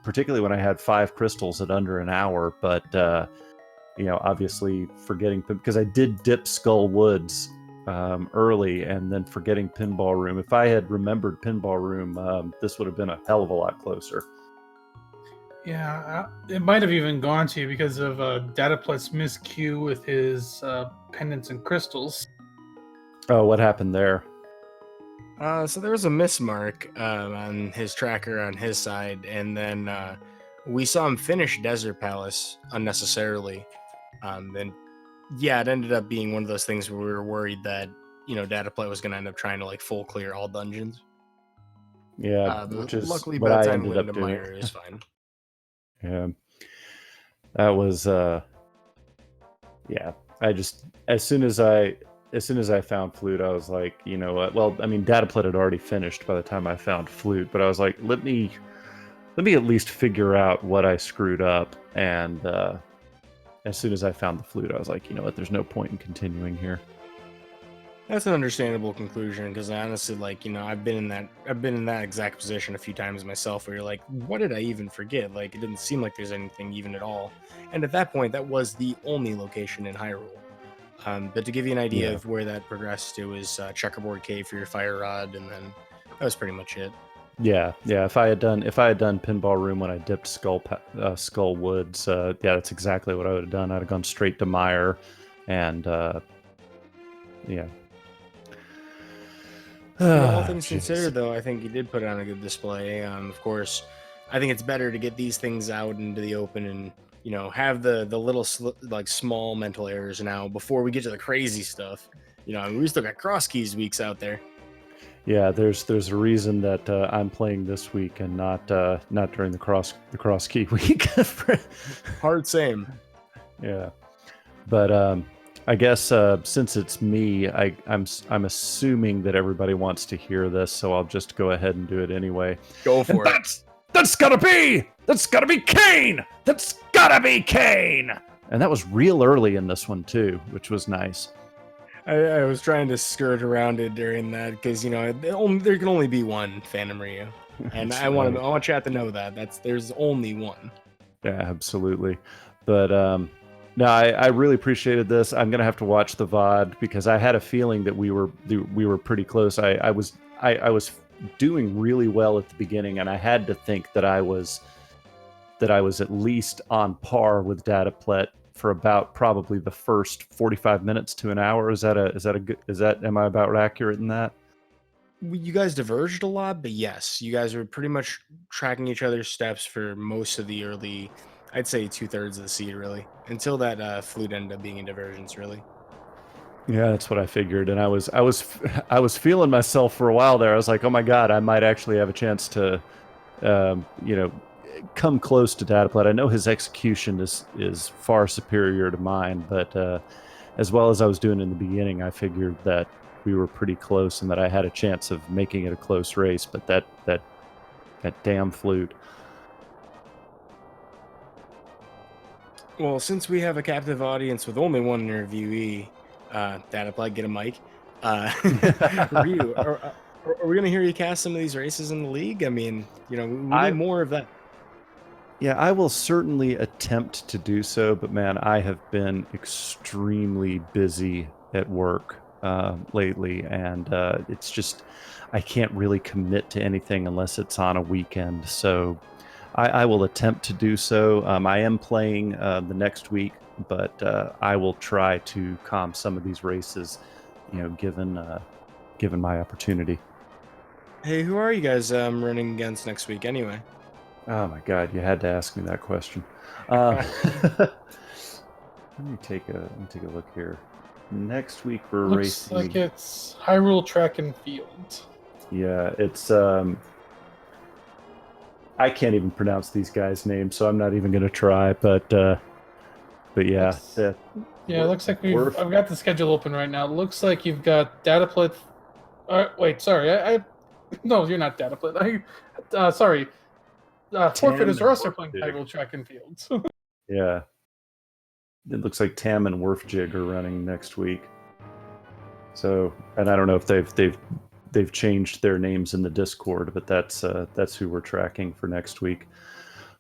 particularly when I had 5 crystals at under an hour, but obviously forgetting, because I did dip Skull Woods early, and then forgetting Pinball Room. If I had remembered Pinball Room, this would have been a hell of a lot closer. Yeah, it might have even gone to you because of Dataplet's miscue with his pendants and crystals. Oh, what happened there? So there was a mismark on his tracker on his side, and then we saw him finish Desert Palace unnecessarily. And yeah, it ended up being one of those things where we were worried that Dataplet was going to end up trying to like full clear all dungeons. Yeah, which is luckily what by the I time ended we went up into doing. Mire, it was fine. Yeah, that was yeah. I just as soon as I found flute, I was like, you know what? Well, I mean, Dataplet had already finished by the time I found flute, but I was like, let me at least figure out what I screwed up. And as soon as I found the flute, I was like, you know what? There's no point in continuing here. That's an understandable conclusion, because honestly, I've been in that exact position a few times myself, where you're like, what did I even forget? Like, it didn't seem like there's anything even at all. And at that point, that was the only location in Hyrule. But to give you an idea of where that progressed, it was Checkerboard Cave for your fire rod, and then that was pretty much it. Yeah. If I had done Pinball Room when I dipped Skull Woods, yeah, that's exactly what I would have done. I'd have gone straight to Mire, and yeah. All things considered, though, I think you did put on a good display. Of course, I think it's better to get these things out into the open and have the little small mental errors now before we get to the crazy stuff. We still got cross keys weeks out there. Yeah, there's a reason that I'm playing this week and not during the cross key week. Hard same. Yeah, but I guess since it's me, I'm assuming that everybody wants to hear this, so I'll just go ahead and do it anyway. Go for it. That's gotta be Kane! That's gotta be Kane! And that was real early in this one too, which was nice. I was trying to skirt around it during that, because there can only be one PhantomRyu, and I want chat to know that there's only one. Yeah, absolutely. But no, I really appreciated this. I'm gonna have to watch the VOD, because I had a feeling that we were pretty close. I was doing really well at the beginning, and I had to think that I was at least on par with Dataplet for about probably the first 45 minutes to an hour. Am I about accurate in that? You guys diverged a lot, but yes, you guys were pretty much tracking each other's steps for most of the early, I'd say 2/3 of the seed, really, until that flute ended up being in divergence, really. Yeah, that's what I figured, and I was feeling myself for a while there. I was like, oh my god, I might actually have a chance to, come close to Dataplet. I know his execution is far superior to mine, but as well as I was doing in the beginning, I figured that we were pretty close and that I had a chance of making it a close race. But that damn flute. Well, since we have a captive audience with only one interviewee, Dataplet, get a mic. Ryu, are we going to hear you cast some of these races in the league? I mean, we need more of that. Yeah, I will certainly attempt to do so, but man, I have been extremely busy at work lately, and it's just, I can't really commit to anything unless it's on a weekend. So I will attempt to do so. I am playing the next week, but I will try to calm some of these races, given my opportunity. Hey, who are you guys running against next week anyway? Oh my God, you had to ask me that question. Let me take a look here. Next week we're Looks racing. like it's Hyrule Track and Field. Yeah, it's I can't even pronounce these guys' names, so I'm not even gonna try. But yeah, Yeah, it looks like Worf. I've got the schedule open right now. It looks like you've got dataplet. Wait, sorry. No, you're not dataplet. Sorry. Forfeiters are also playing Hyrule Track and Field. Yeah, it looks like Tam and Werfjig are running next week. So, and I don't know if they've changed their names in the Discord, but that's who we're tracking for next week.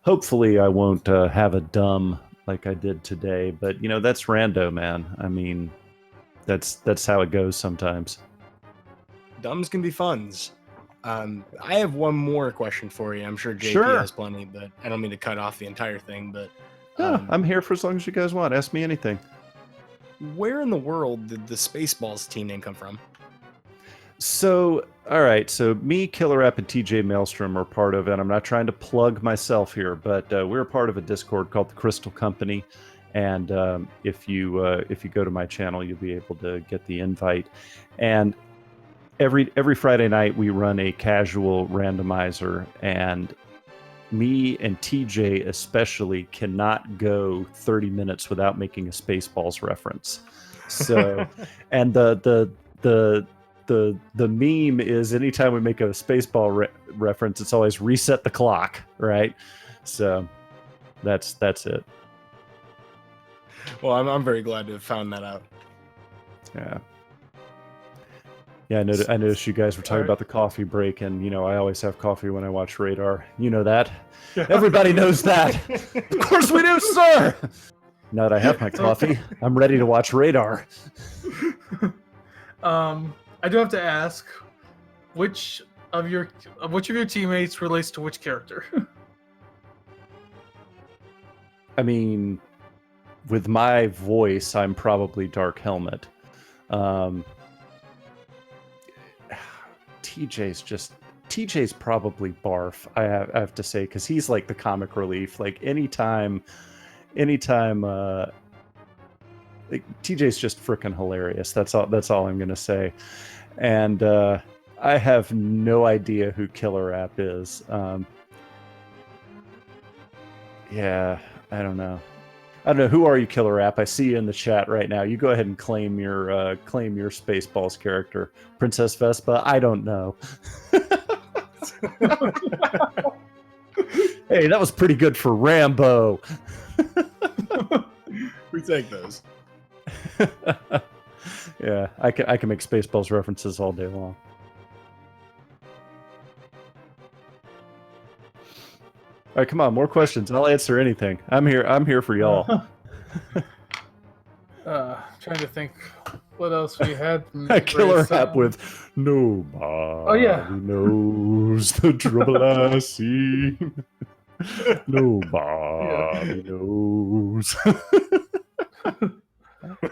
Hopefully, I won't have a dumb like I did today, but that's rando, man. I mean, that's how it goes sometimes. Dumbs can be funs. I have one more question for you. I'm sure JP Sure. has plenty, but I don't mean to cut off the entire thing. But Yeah, I'm here for as long as you guys want. Ask me anything. where in the world did the Spaceballs team name come from? So, all right. So, me, Killer App, and TJ Maelstrom are part of it. I'm not trying to plug myself here, but we're part of a Discord called the Crystal Company. And if you go to my channel, you'll be able to get the invite. And every Friday night, we run a casual randomizer, and me and TJ especially cannot go 30 minutes without making a Spaceballs reference. So, and the meme is anytime we make a Spaceball reference, it's always reset the clock, right? So that's it. Well, I'm very glad to have found that out. Yeah. Yeah, I noticed you guys were talking about the coffee break, and I always have coffee when I watch Radar. You know that. Everybody knows that. Of course we do, sir. Now that I have my coffee, I'm ready to watch Radar. I do have to ask, which of your teammates relates to which character? I mean, with my voice, I'm probably Dark Helmet. TJ's probably Barf. I have to say, because he's like the comic relief. Like anytime, like, TJ's just freaking hilarious. That's all I'm gonna say. And I have no idea who Killer App is. Yeah, I don't know. Who are you, Killer App? I see you in the chat right now. You go ahead and claim your Spaceballs character, Princess Vespa. I don't know. Hey, that was pretty good for Rambo. We take those. Yeah, I can make Spaceballs references all day long. All right, come on, more questions. I'll answer anything. I'm here for y'all. Trying to think what else we had. A Killer App with nobody knows the trouble I see. Nobody knows.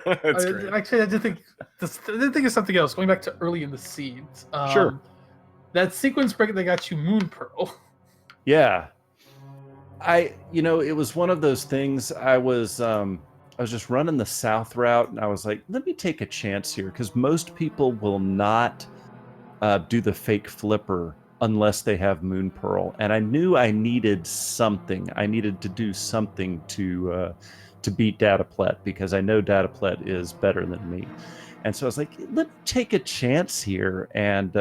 That's great. Actually, I did think of something else. Going back to early in the seeds. Sure. That sequence break that got you Moon Pearl. Yeah. It was one of those things. I was just running the south route, and I was like, let me take a chance here, because most people will not do the fake flipper unless they have Moon Pearl, and I knew I needed something. I needed to do something to beat Dataplet, because I know Dataplet is better than me. And so I was like, let me take a chance here and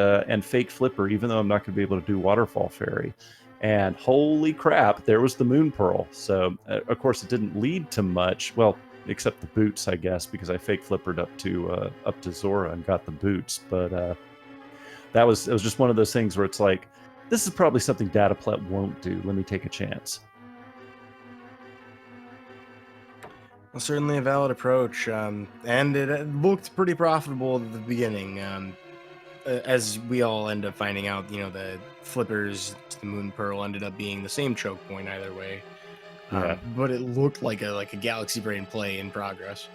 fake flipper, even though I'm not going to be able to do Waterfall Fairy. And holy crap, there was the Moon Pearl. So, of course, it didn't lead to much. Well, except the boots, I guess, because I fake flippered up to Zora and got the boots. But it was just one of those things where it's like, this is probably something Dataplet won't do. Let me take a chance. Well, certainly a valid approach, and it looked pretty profitable at the beginning. as we all end up finding out, the flippers to the Moon Pearl ended up being the same choke point either way. Yeah. But it looked like a Galaxy Brain play in progress.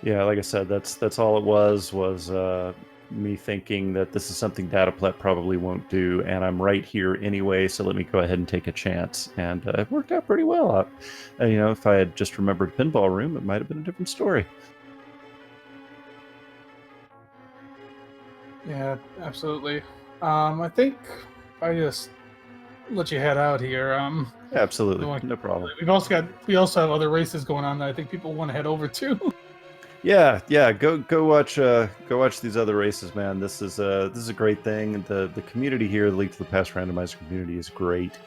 Yeah, like I said, that's all it was me thinking that this is something dataplet probably won't do, and I'm right here anyway, so let me go ahead and take a chance. And it worked out pretty well. If I had just remembered Pinball Room, it might have been a different story. Yeah, absolutely. I think I just let you head out here. Absolutely, Like, no problem. we also have other races going on that I think people want to head over to. Yeah, go watch these other races, man. This is a great thing. The community here, the League to the Past Randomizer community, is great.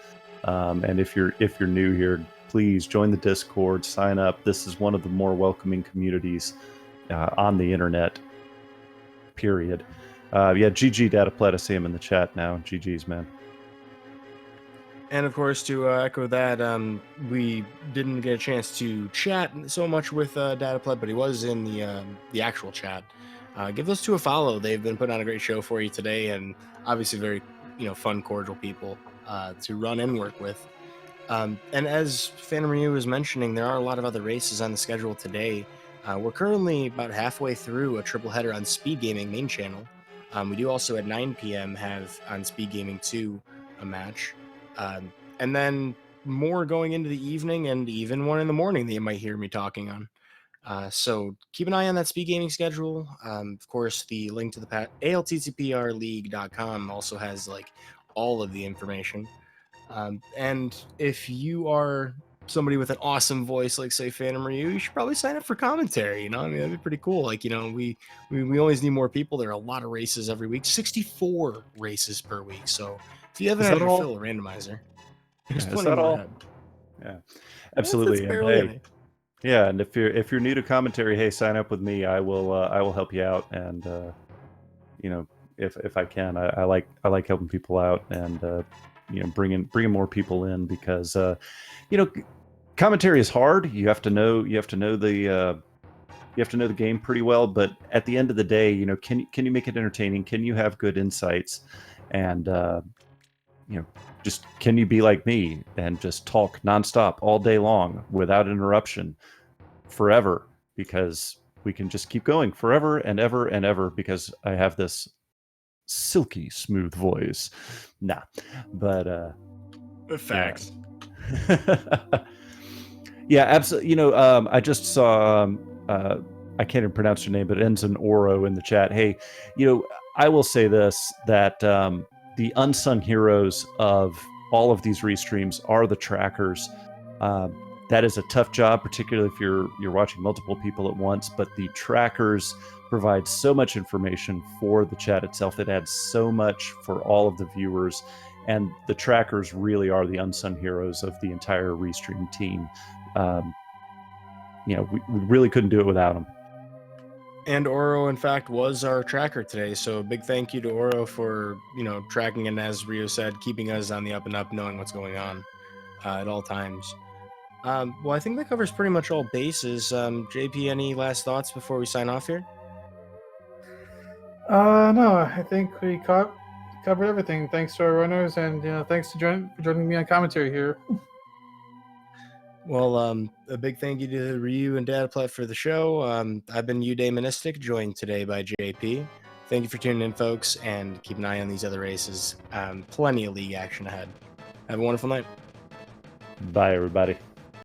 And if you're new here, please join the Discord, sign up. This is one of the more welcoming communities on the internet. Period. GG Dataplet, I see him in the chat now. GG's, man. And of course, to echo that, we didn't get a chance to chat so much with Dataplet, but he was in the actual chat. Give those two a follow. They've been putting on a great show for you today, and obviously very fun, cordial people to run and work with. And as PhantomRyu was mentioning, there are a lot of other races on the schedule today. We're currently about halfway through a triple header on Speed Gaming main channel. We do also at 9 p.m. have on Speed Gaming 2 a match. And then more going into the evening and even one in the morning that you might hear me talking on. So keep an eye on that Speed Gaming schedule. Of course, the link to the ALTTPR League.com also has like all of the information. And if you are somebody with an awesome voice like say PhantomRyu, you should probably sign up for commentary. I mean, that'd be pretty cool. Like, we always need more people. There are a lot of races every week, 64 races per week. So if you haven't Is had that your all? fill of Randomizer, there's Is plenty that more all? ahead. Yeah, absolutely. That's And barely hey, any. yeah, and if you're new to commentary, hey, sign up with me. I will help you out, and if I can, I like helping people out, and bringing more people in, because commentary is hard. You have to know the game pretty well, but at the end of the day, can you make it entertaining? Can you have good insights? And just can you be like me and just talk nonstop all day long without interruption forever? Because we can just keep going forever and ever and ever, because I have this silky smooth voice. Nah, but Facts. Yeah, absolutely. I just saw I can't even pronounce your name, but it ends in Oro in the chat. Hey, I will say this, that the unsung heroes of all of these restreams are the trackers. That is a tough job, particularly if you're watching multiple people at once, but the trackers provide so much information for the chat itself. It adds so much for all of the viewers, and the trackers really are the unsung heroes of the entire restream team. We really couldn't do it without them. And Oro, in fact, was our tracker today. So a big thank you to Oro for, tracking, and as Rio said, keeping us on the up and up, knowing what's going on at all times. Well, I think that covers pretty much all bases. JP, any last thoughts before we sign off here? No, I think we covered everything. Thanks to our runners, and thanks for joining me on commentary here. Well, a big thank you to Ryu and Dataplet for the show. I've been Eudaimonistic, joined today by JP. Thank you for tuning in, folks, and keep an eye on these other races. Plenty of league action ahead. Have a wonderful night. Bye, everybody.